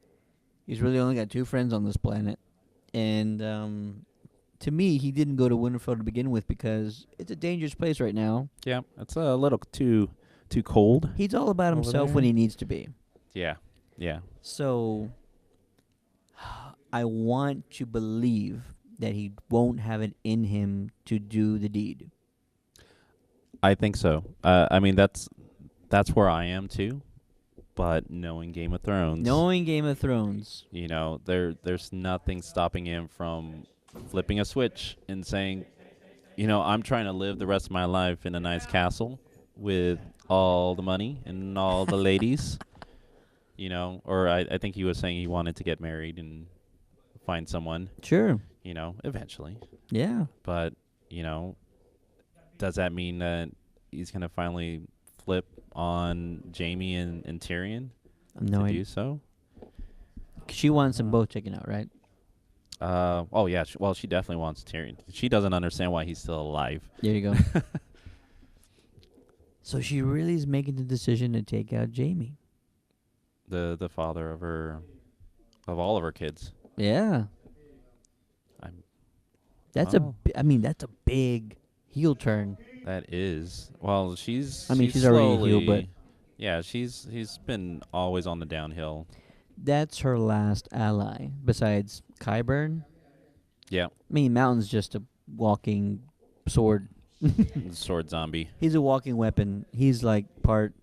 he's really only got 2 friends on this planet. And to me, he didn't go to Winterfell to begin with because it's a dangerous place right now. Yeah, it's a little too cold. He's all about himself when he needs to be. Yeah, yeah. So I want to believe that he won't have it in him to do the deed. I think so. I mean, that's where I am too. But knowing Game of Thrones, you know, there's nothing stopping him from flipping a switch and saying, you know, I'm trying to live the rest of my life in a nice castle with all the money and all the ladies. You know, or I think he was saying he wanted to get married and find someone. Sure. You know, eventually. Yeah. But, you know, does that mean that he's going to finally flip on Jaime and Tyrion to do so? She wants them both taken out, right? Oh, yeah. She definitely wants Tyrion. She doesn't understand why he's still alive. There you go. So she really is making the decision to take out Jaime. The father of all of her kids. Yeah. That's a big heel turn. That is. Well, she's she's already a heel, but yeah, he's been always on the downhill. That's her last ally besides Qyburn. Yeah. Mountain's just a walking sword. Sword zombie. He's a walking weapon. He's like part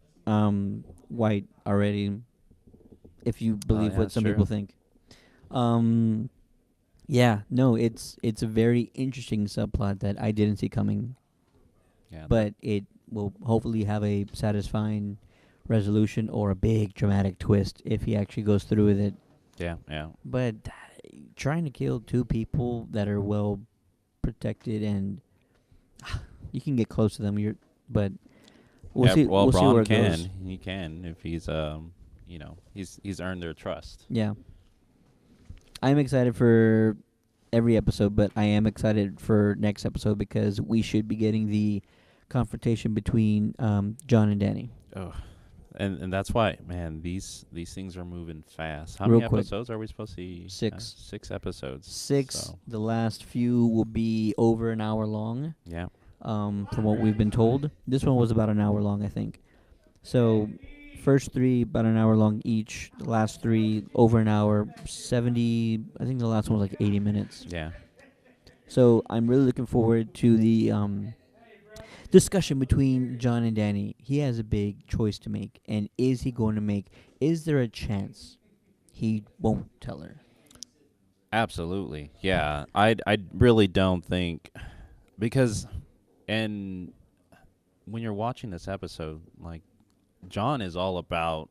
white already, if you believe what some people think. Yeah, no, it's a very interesting subplot that I didn't see coming. Yeah, but it will hopefully have a satisfying resolution or a big dramatic twist if he actually goes through with it. Yeah, yeah. But trying to kill 2 people that are well protected, and you can get close to them, but we'll see. Well, we'll see where it goes. He can if he's you know, he's earned their trust. Yeah. I'm excited for every episode, but I am excited for next episode because we should be getting the confrontation between Jon and Dany. Oh, and that's why, man, these things are moving fast. How Real many quick. episodes are we supposed to see? 6. 6 episodes. 6. So. The last few will be over an hour long. Yeah. From what we've been told. This one was about an hour long, I think. So, first 3 about an hour long each. The last 3 over an hour, 70. I think the last one was like 80 minutes. Yeah. So I'm really looking forward to the discussion between Jon and Dany. He has a big choice to make, and is there a chance he won't tell her? Absolutely. Yeah. I really don't think because and when you're watching this episode, like John is all about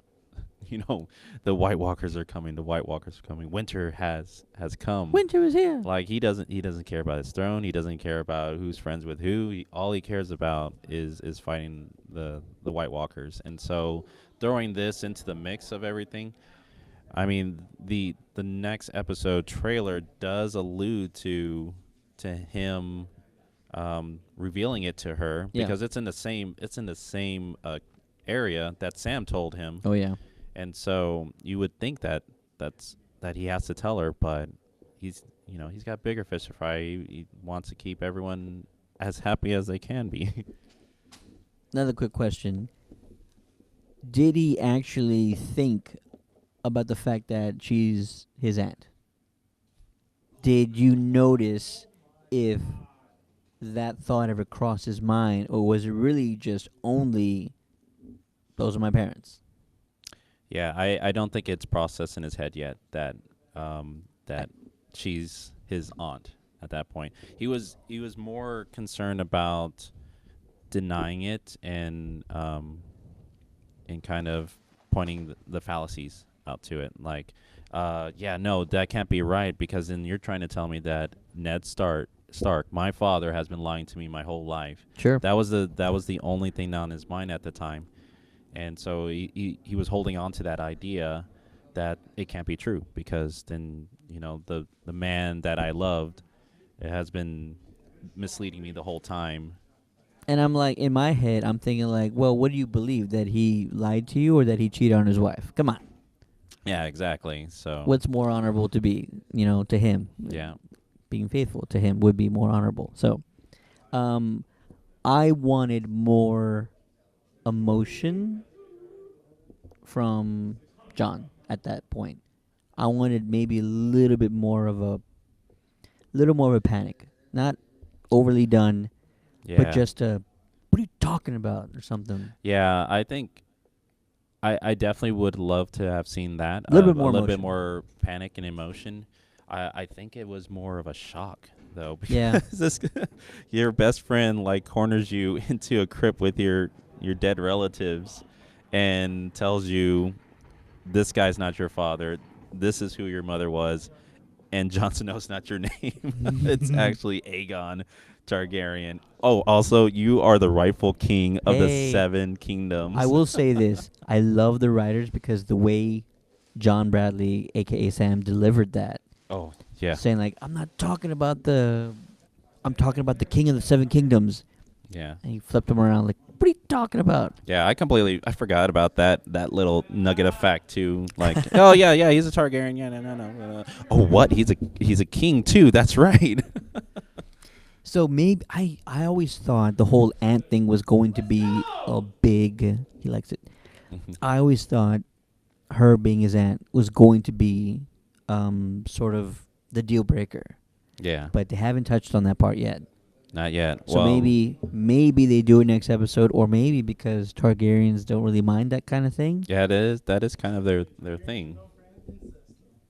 the White Walkers are coming, the White Walkers are coming. Winter has come. Winter is here. Like he doesn't care about his throne. He doesn't care about who's friends with who. All he cares about is fighting the White Walkers. And so throwing this into the mix of everything, I mean the next episode trailer does allude to him revealing it to her Yeah. because it's in the same area that Sam told him. Oh yeah. And so you would think that he has to tell her, but he's got bigger fish to fry. He wants to keep everyone as happy as they can be. Another quick question. Did he actually think about the fact that she's his aunt? Did you notice if that thought ever crossed his mind, or was it really just only those are my parents? Yeah, I don't think it's processed in his head yet that she's his aunt at that point. He was more concerned about denying it and kind of pointing the fallacies out to it. Like, yeah, no, that can't be right because then you're trying to tell me that Ned Stark, my father, has been lying to me my whole life. Sure. That was the only thing on his mind at the time. And so he was holding on to that idea that it can't be true because then, the man that I loved has been misleading me the whole time. And I'm like, in my head, I'm thinking like, well, what do you believe? That he lied to you or that he cheated on his wife? Come on. Yeah, exactly. So What's more honorable to be, to him? yeah. Being faithful to him would be more honorable. So, I wanted more emotion from John at that point. I wanted maybe a little more of a panic, not overly done, Yeah. but just a what are you talking about or something. Yeah, I think I definitely would love to have seen that. A little bit a more little bit emotion. more panic and emotion. I think it was more of a shock though because Yeah. your best friend like corners you into a crypt with your dead relatives and tells you this guy's not your father. This is who your mother was, and Jon Snow's not your name. It's actually Aegon Targaryen. Oh, also, you are the rightful king of the Hey, 7 kingdoms. I will say this. I love the writers because the way John Bradley, aka Sam, delivered that. Oh, yeah. Saying like, I'm talking about the king of the 7 kingdoms. Yeah. And he flipped him around like, what are you talking about? Yeah, I forgot about that little nugget of fact too. Like, oh yeah, he's a Targaryen. Yeah, no. Oh, what? He's a king too. That's right. So maybe I always thought the whole ant thing was going to be a big. He likes it. I always thought her being his aunt was going to be sort of the deal breaker, Yeah. but they haven't touched on that part yet. Not yet. So well, maybe they do it next episode, or maybe because Targaryens don't really mind that kind of thing. yeah, that is kind of their thing.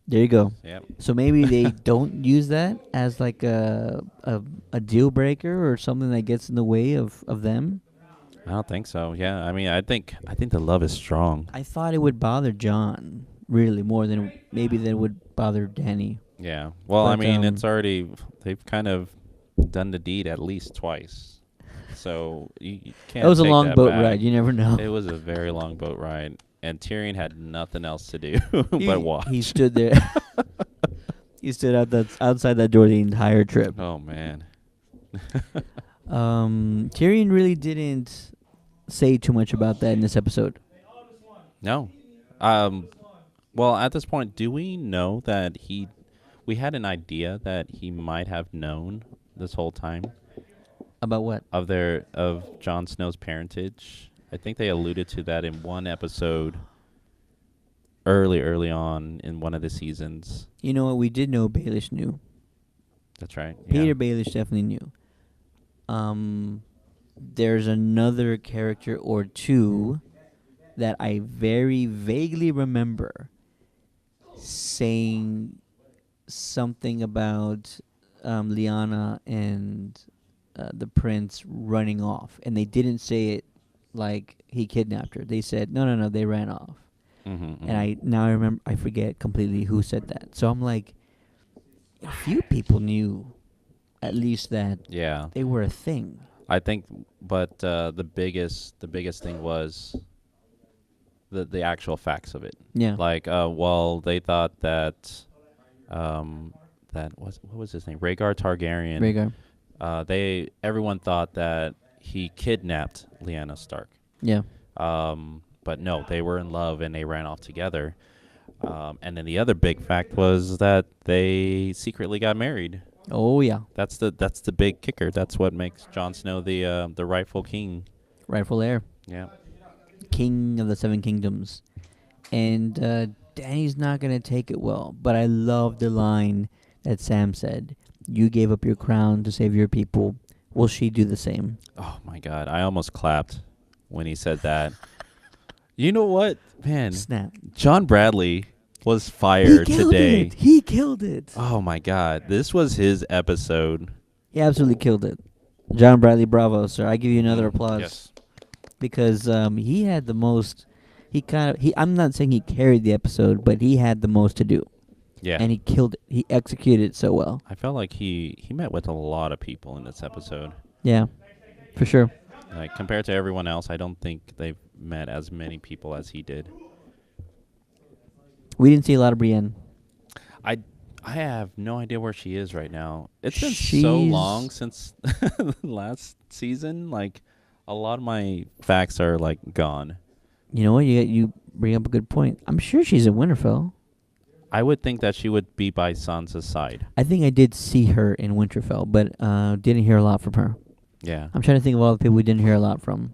There you go. Yep. So maybe they don't use that as like a deal breaker or something that gets in the way of them. I don't think so. Yeah, I mean, I think the love is strong. I thought it would bother John really more than maybe that would bother Danny. Yeah. Well, I But, mean, it's already they've kind of done the deed at least twice. So you can't. That was a take long that boat back. ride. You never know. It was a very long boat ride, and Tyrion had nothing else to do but watch. He stood there. He stood outside that door the entire trip. Oh man. Tyrion really didn't say too much about that in this episode. No. Well, at this point, do we know that we had an idea that he might have known this whole time About what? of Jon Snow's parentage? I think they alluded to that in one episode early on in one of the seasons. You know what? We did know Baelish knew. That's right. Peter Yeah. Baelish definitely knew. There's another character or two that I very vaguely remember saying something about Liana and the prince running off, and they didn't say it like he kidnapped her. They said no, no, no. They ran off, and I remember I forget completely who said that. So I'm like, a few people knew at least that they were a thing. I think, but the biggest thing was the actual facts of it. Yeah. Like, well, they thought that that was, what was his name? Rhaegar Targaryen. Rhaegar. Everyone thought that he kidnapped Lyanna Stark. Yeah. But no, they were in love and they ran off together. And then the other big fact was that they secretly got married. Oh yeah. That's the big kicker. That's what makes Jon Snow the rightful king. Rightful heir. Yeah. King of the Seven Kingdoms. And Dany's not going to take it well. But I love the line that Sam said. You gave up your crown to save your people. Will she do the same? Oh, my God. I almost clapped when he said that. You know what? Man. Snap. John Bradley was fired today. He killed it. Oh, my God. This was his episode. He absolutely killed it. John Bradley, bravo, sir. I give you another applause. Yes. Because he had the most. I'm not saying he carried the episode, but he had the most to do. Yeah. And he killed it. He executed it so well. I felt like he met with a lot of people in this episode. Yeah, for sure. Like, compared to everyone else, I don't think they've met as many people as he did. We didn't see a lot of Brienne. I have no idea where she is right now. It's been so long since last season. Like, a lot of my facts are, like, gone. You know what? You bring up a good point. I'm sure she's in Winterfell. I would think that she would be by Sansa's side. I think I did see her in Winterfell, but didn't hear a lot from her. Yeah. I'm trying to think of all the people we didn't hear a lot from.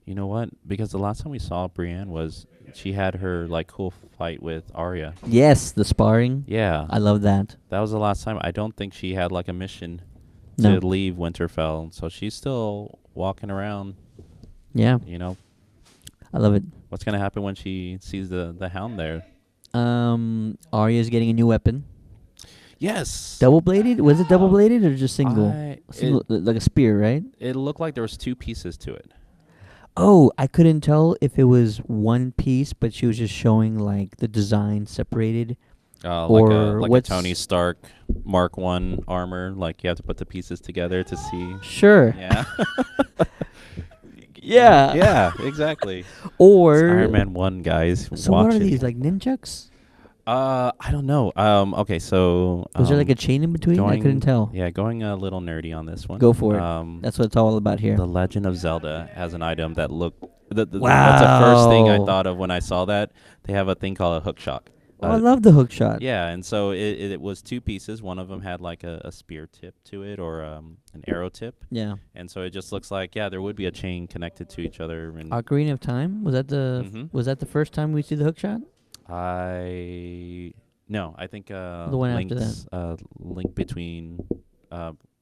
You know what? Because the last time we saw Brienne was she had her, like, cool fight with Arya. Yes, the sparring. Yeah. I love that. That was the last time. I don't think she had, like, a mission to leave Winterfell. So she's still walking around. Yeah. You know? I love it. What's going to happen when she sees the Hound there? Arya's getting a new weapon. Yes. Double-bladed? Was it double-bladed or just single? Single, like a spear, right? It looked like there was two pieces to it. Oh, I couldn't tell if it was one piece, but she was just showing, like, the design separated. Like a Tony Stark Mark I armor. Like, you have to put the pieces together to see. Sure. Yeah. Yeah. Yeah, exactly. Or it's Iron Man 1, guys. So what are these, like nunchucks? I don't know. Okay, so was there like a chain in between? I couldn't tell. Yeah, going a little nerdy on this one. Go for it. That's what it's all about here. The Legend of Zelda has an item that looked. Wow. That's the first thing I thought of when I saw that. They have a thing called a hook shot. I love the hook shot. Yeah, and so it was two pieces. One of them had like a spear tip to it or an arrow tip. Yeah. And so it just looks like, there would be a chain connected to each other. And Ocarina of Time? Was that the first time we see the hook shot? No, I think the one after that. Link between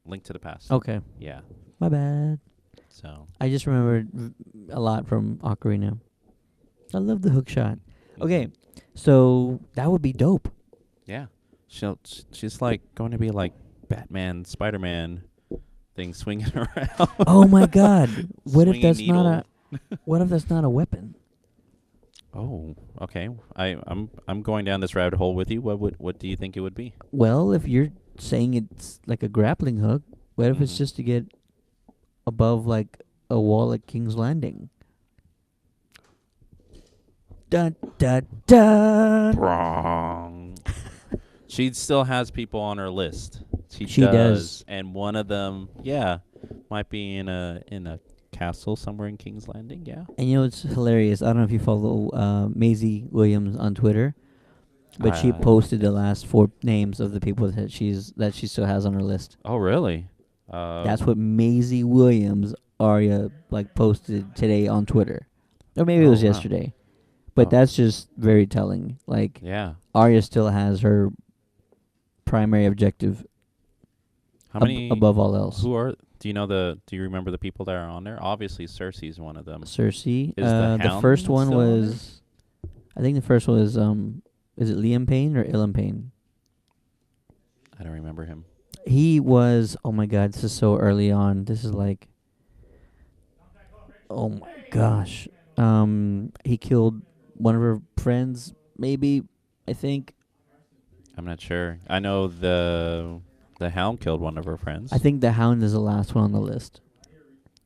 Link to the Past. Okay. Yeah. My bad. So I just remembered a lot from Ocarina. I love the hook shot. Okay. So that would be dope. Yeah. She's like going to be like Batman, Spider-Man thing swinging around. Oh my God. What if that's not a weapon? Oh, okay. I'm going down this rabbit hole with you. What do you think it would be? Well, if you're saying it's like a grappling hook, what if it's just to get above like a wall at King's Landing? Da da da. Wrong. She still has people on her list. She does, and one of them, might be in a castle somewhere in King's Landing. Yeah. And you know it's hilarious. I don't know if you follow Maisie Williams on Twitter, but she posted the last 4 names of the people that she still has on her list. Oh, really? That's what Maisie Williams Arya posted today on Twitter, or maybe it was yesterday. But that's just very telling. Like, Arya still has her primary objective. How many above all else? Do you remember the people that are on there? Obviously, Cersei's one of them. Cersei. Is the first one was, I think the first one was, is it Liam Payne or Ilham Payne? I don't remember him. He was. Oh my God! This is so early on. This is like. Oh my gosh. He killed one of her friends. Maybe. I think. I'm not sure. I know the Hound killed one of her friends. I think the Hound is the last one on the list.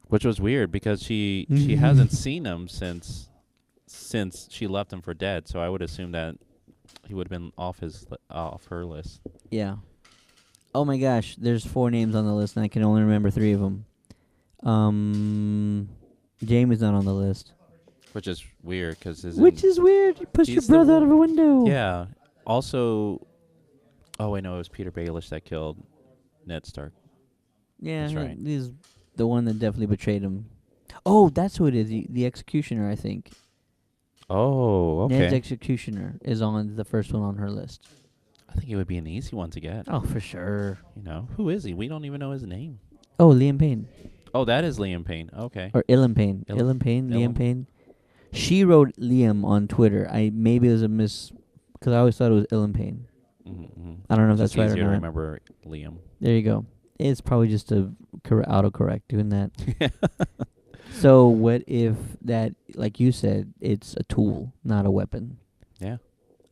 Which was weird because she hasn't seen him since she left him for dead. So I would assume that he would have been off her list. Yeah. Oh my gosh, there's 4 names on the list, and I can only remember 3 of them. Jamie's not on the list. Which is weird, which is weird. You pushed your brother out of a window. Yeah. Also, oh wait, no, it was Peter Baelish that killed Ned Stark. Yeah, that's right. He's the one that definitely betrayed him. Oh, that's who it is. The executioner, I think. Oh, okay. Ned's executioner is on the first one on her list. I think it would be an easy one to get. Oh, for sure. You know, who is he? We don't even know his name. Oh, Liam Payne. Oh, that is Liam Payne. Okay. Or Ilham Payne. Ilham Payne, Liam Payne. She wrote Liam on Twitter. Maybe it was a because I always thought it was Ilham Payne. Mm-hmm. I don't know if that's right or not. Easier to remember Liam. There you go. It's probably just a autocorrect doing that. So what if that, like you said, it's a tool, not a weapon? Yeah.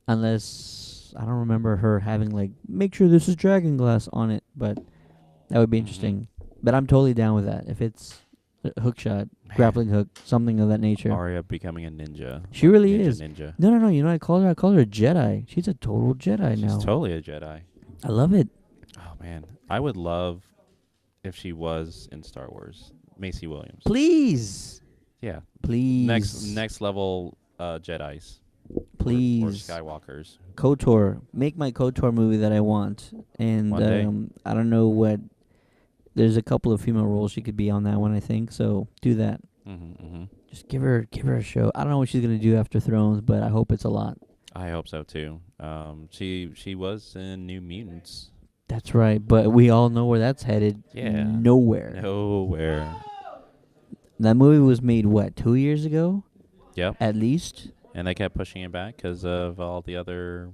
Unless, I don't remember her having, like, make sure this is dragon glass on it, but that would be interesting. But I'm totally down with that. If it's a hook shot, grappling hook, something of that nature. Arya becoming a ninja. She really is. Ninja. No. You know what I call her? I call her a Jedi. She's a total Jedi now. She's totally a Jedi. I love it. Oh, man. I would love if she was in Star Wars. Macy Williams. Please. Yeah. Please. Next level Jedis. Please. Or Skywalkers. KOTOR. Make my KOTOR movie that I want. And One day. I don't know what. There's a couple of female roles she could be on that one, I think. So do that. Just give her a show. I don't know what she's gonna do after Thrones, but I hope it's a lot. I hope so too. She was in New Mutants. That's right, but we all know where that's headed. Yeah. Nowhere. That movie was made, 2 years ago? Yep. At least? And they kept pushing it back because of all the other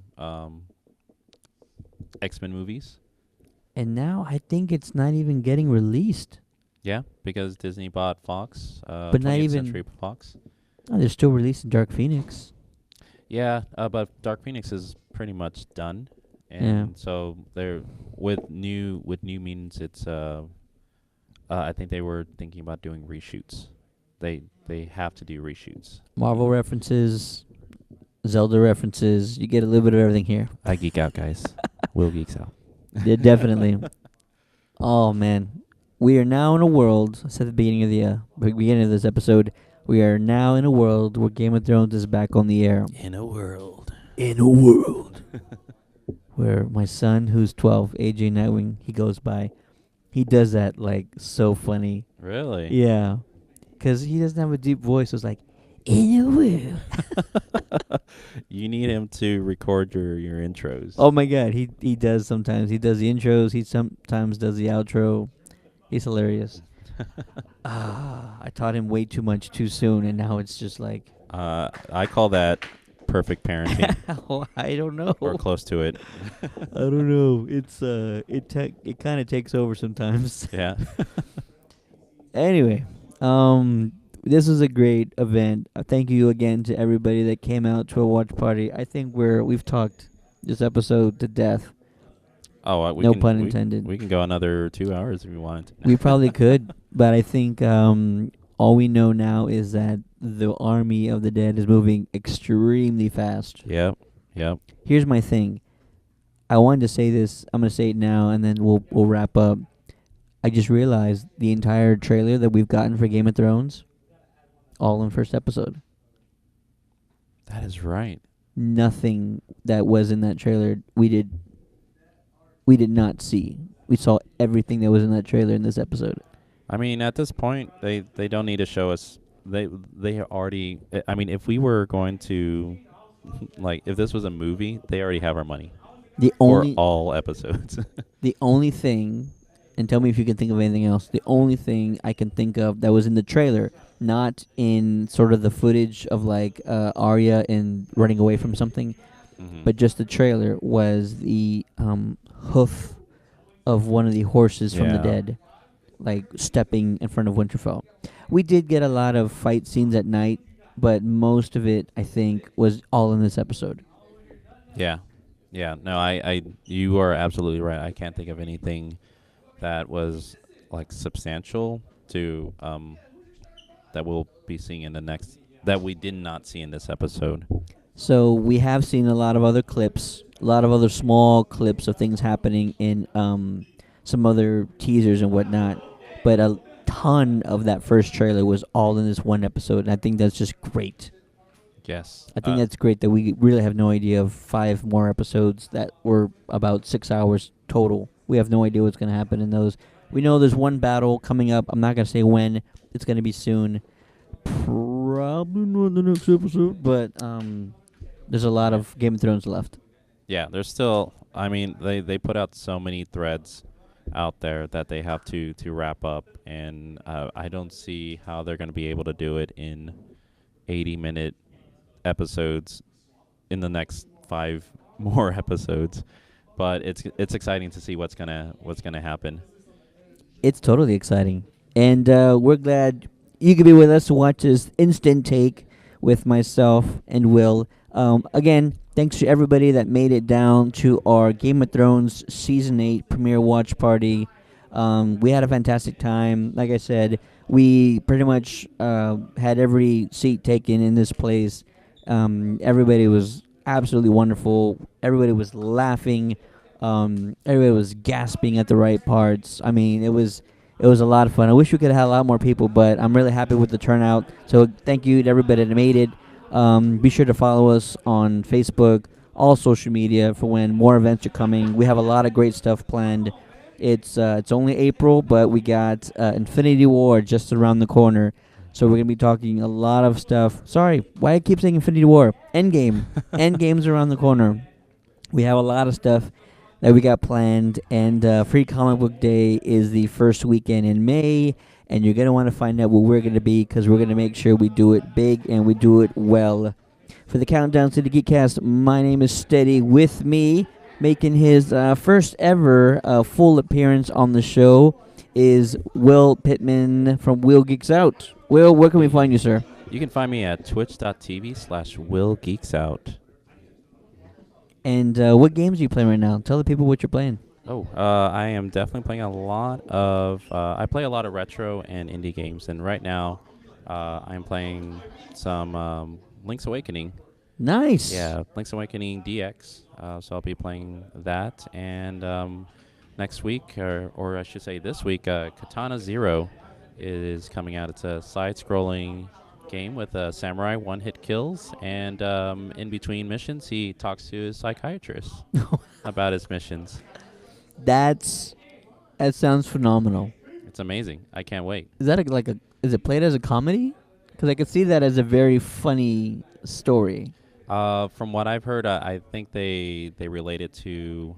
X-Men movies. And now I think it's not even getting released. Yeah, because Disney bought Fox. But not even Century Fox. Oh, they're still releasing Dark Phoenix. Yeah, but Dark Phoenix is pretty much done. And so they're with New Mutants. It's I think they were thinking about doing reshoots. They have to do reshoots. Marvel references, Zelda references. You get a little bit of everything here. I geek out, guys. Will Geeks Out. Yeah, definitely. Oh man, we are now in a world. I said at the beginning of this episode, we are now in a world where Game of Thrones is back on the air. In a world. Where my son, who's 12, AJ Nightwing, he goes by. He does that like so funny. Really? Yeah, because he doesn't have a deep voice. So it's like, in a world. You need him to record your intros. Oh my God, he does sometimes. He does the intros. He sometimes does the outro. He's hilarious. I taught him way too much too soon, and now it's just like. I call that perfect parenting. I don't know. Or close to it. I don't know. It's it kind of takes over sometimes. Yeah. Anyway, this was a great event. Thank you again to everybody that came out to a watch party. I think we've talked this episode to death. Oh, no pun intended. We can go another 2 hours if you want. We probably could, but I think all we know now is that the army of the dead is moving extremely fast. Yep. Here's my thing. I wanted to say this. I'm going to say it now, and then we'll wrap up. I just realized the entire trailer that we've gotten for Game of Thrones, all in first episode. That is right. Nothing that was in that trailer we did not see. We saw everything that was in that trailer in this episode. I mean, at this point, they don't need to show us. They already. I mean, if we were going to, like, if this was a movie, they already have our money. For all episodes. The only thing, and tell me if you can think of anything else. The only thing I can think of that was in the trailer, not in sort of the footage of like Arya and running away from something, but just the trailer was the hoof of one of the horses from the Yeah. dead, like stepping in front of Winterfell. We did get a lot of fight scenes at night, but most of it, I think, was all in this episode. Yeah. Yeah. No, you are absolutely right. I can't think of anything that was like substantial to that we'll be seeing in the next that we did not see in this episode. So we have seen a lot of other clips, a lot of other small clips of things happening in some other teasers and whatnot, but a ton of that first trailer was all in this one episode, and I think that's just great. Yes. I think that's great that we really have no idea of 5 more episodes that were about 6 hours total. We have no idea what's going to happen in those. We know there's one battle coming up. I'm not going to say when. It's going to be soon. Probably not the next episode, but there's a lot of Game of Thrones left. Yeah, there's still. I mean, they put out so many threads out there that they have to wrap up, and I don't see how they're going to be able to do it in 80-minute episodes in the next 5 more episodes. But it's exciting to see what's gonna happen. It's totally exciting, and we're glad you could be with us to watch this instant take with myself and Will. Again, thanks to everybody that made it down to our Game of Thrones Season 8 premiere watch party. We had a fantastic time. Like I said, we pretty much had every seat taken in this place. Everybody was absolutely wonderful. Everybody was laughing. Everybody was gasping at the right parts. I mean, it was a lot of fun. I wish we could have had a lot more people, but I'm really happy with the turnout. So thank you to everybody that made it. Be sure to follow us on Facebook, all social media for when more events are coming. We have a lot of great stuff planned. It's only April, but we got Infinity War just around the corner. So we're going to be talking a lot of stuff. Sorry, why I keep saying Infinity War? Endgame. Endgame's around the corner. We have a lot of stuff that we got planned, and Free Comic Book Day is the first weekend in May, and you're going to want to find out what we're going to be, because we're going to make sure we do it big and we do it well. For the Countdown City Geekcast, my name is Steady. With me, making his first ever full appearance on the show, is Will Pittman from Will Geeks Out. Will, where can we find you, sir? You can find me at twitch.tv/WillGeeksOut. And what games are you playing right now? Tell the people what you're playing. I am definitely playing a lot of... I play a lot of retro and indie games, and right now I'm playing some Link's Awakening. Nice. Yeah, Link's Awakening DX. So I'll be playing that, and next week, or I should say this week, Katana Zero is coming out. It's a side-scrolling game with samurai one-hit kills, and in between missions, he talks to his psychiatrist about his missions. That sounds phenomenal. It's amazing. I can't wait. Is that is it played as a comedy? Because I could see that as a very funny story. From what I've heard, I think they relate it to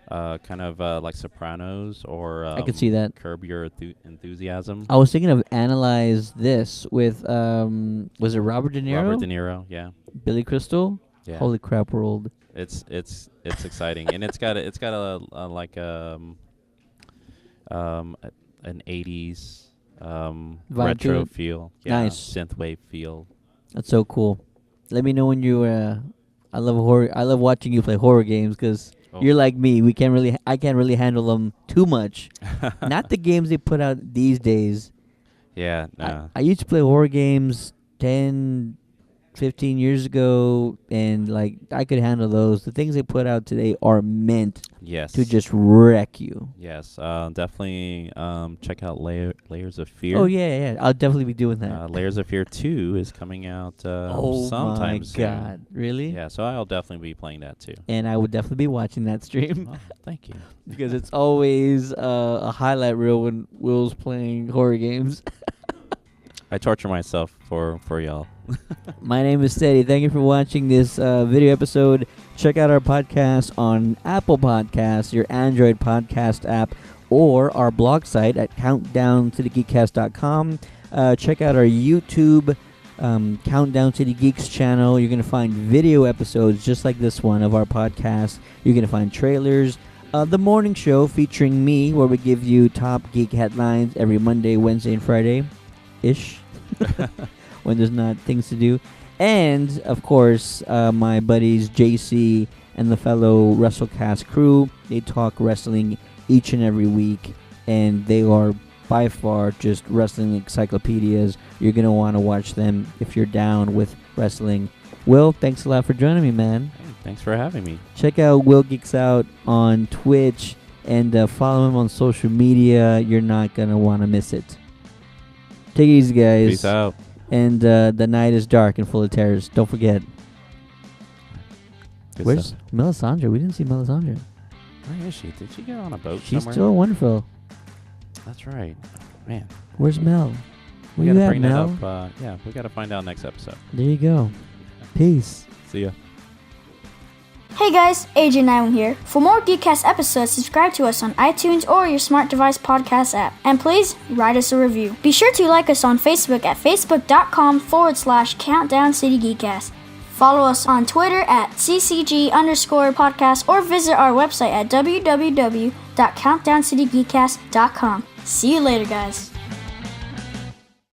kind of like Sopranos or I could see that. Curb Your Enthusiasm. I was thinking of Analyze This with was it Robert De Niro? Robert De Niro, yeah. Billy Crystal. Yeah. Holy crap, we're old. It's exciting, and it's got a like an 80s retro feel. Yeah, nice synthwave feel. That's so cool. Let me know when you. I love horror. I love watching you play horror games because you're like me. I can't really handle them too much. Not the games they put out these days. Yeah, no. I used to play horror games 10, 15 years ago, and like I could handle those. The things they put out today are meant to just wreck you. Yes, definitely check out Layers of Fear. Oh yeah, I'll definitely be doing that. Layers of Fear 2 is coming out sometime soon. Oh my god, really? Yeah, so I'll definitely be playing that too. And I would definitely be watching that stream. Oh, thank you. Because it's always a highlight reel when Will's playing horror games. I torture myself for y'all. My name is Steady. Thank you for watching this video episode. Check out our podcast on Apple Podcasts, your Android podcast app, or our blog site at countdowncitygeekcast.com. Check out our YouTube Countdown City Geeks channel. You're going to find video episodes just like this one of our podcast. You're going to find trailers. The morning show featuring me, where we give you top geek headlines every Monday, Wednesday, and Friday-ish, when there's not things to do. And, of course, my buddies JC and the fellow WrestleCast crew, they talk wrestling each and every week, and they are by far just wrestling encyclopedias. You're going to want to watch them if you're down with wrestling. Will, thanks a lot for joining me, man. Hey, thanks for having me. Check out Will Geeks Out on Twitch and follow him on social media. You're not going to want to miss it. Take it easy, guys. Peace out. And the night is dark and full of terrors. Don't forget. Good Where's stuff. Melisandre? We didn't see Melisandre. Where is she? Did she get on a boat She's somewhere? still in Winterfell. That's right. Man. Where's Mel? We Where gotta you at, bring that Mel? up. Yeah, we gotta find out next episode. There you go. Peace. See ya. Hey guys, AJ91 here. For more Geekcast episodes, subscribe to us on iTunes or your smart device podcast app. And please, write us a review. Be sure to like us on Facebook at facebook.com/Countdown City Geekcast. Follow us on Twitter at ccg_podcast or visit our website at www.countdowncitygeekcast.com. See you later, guys.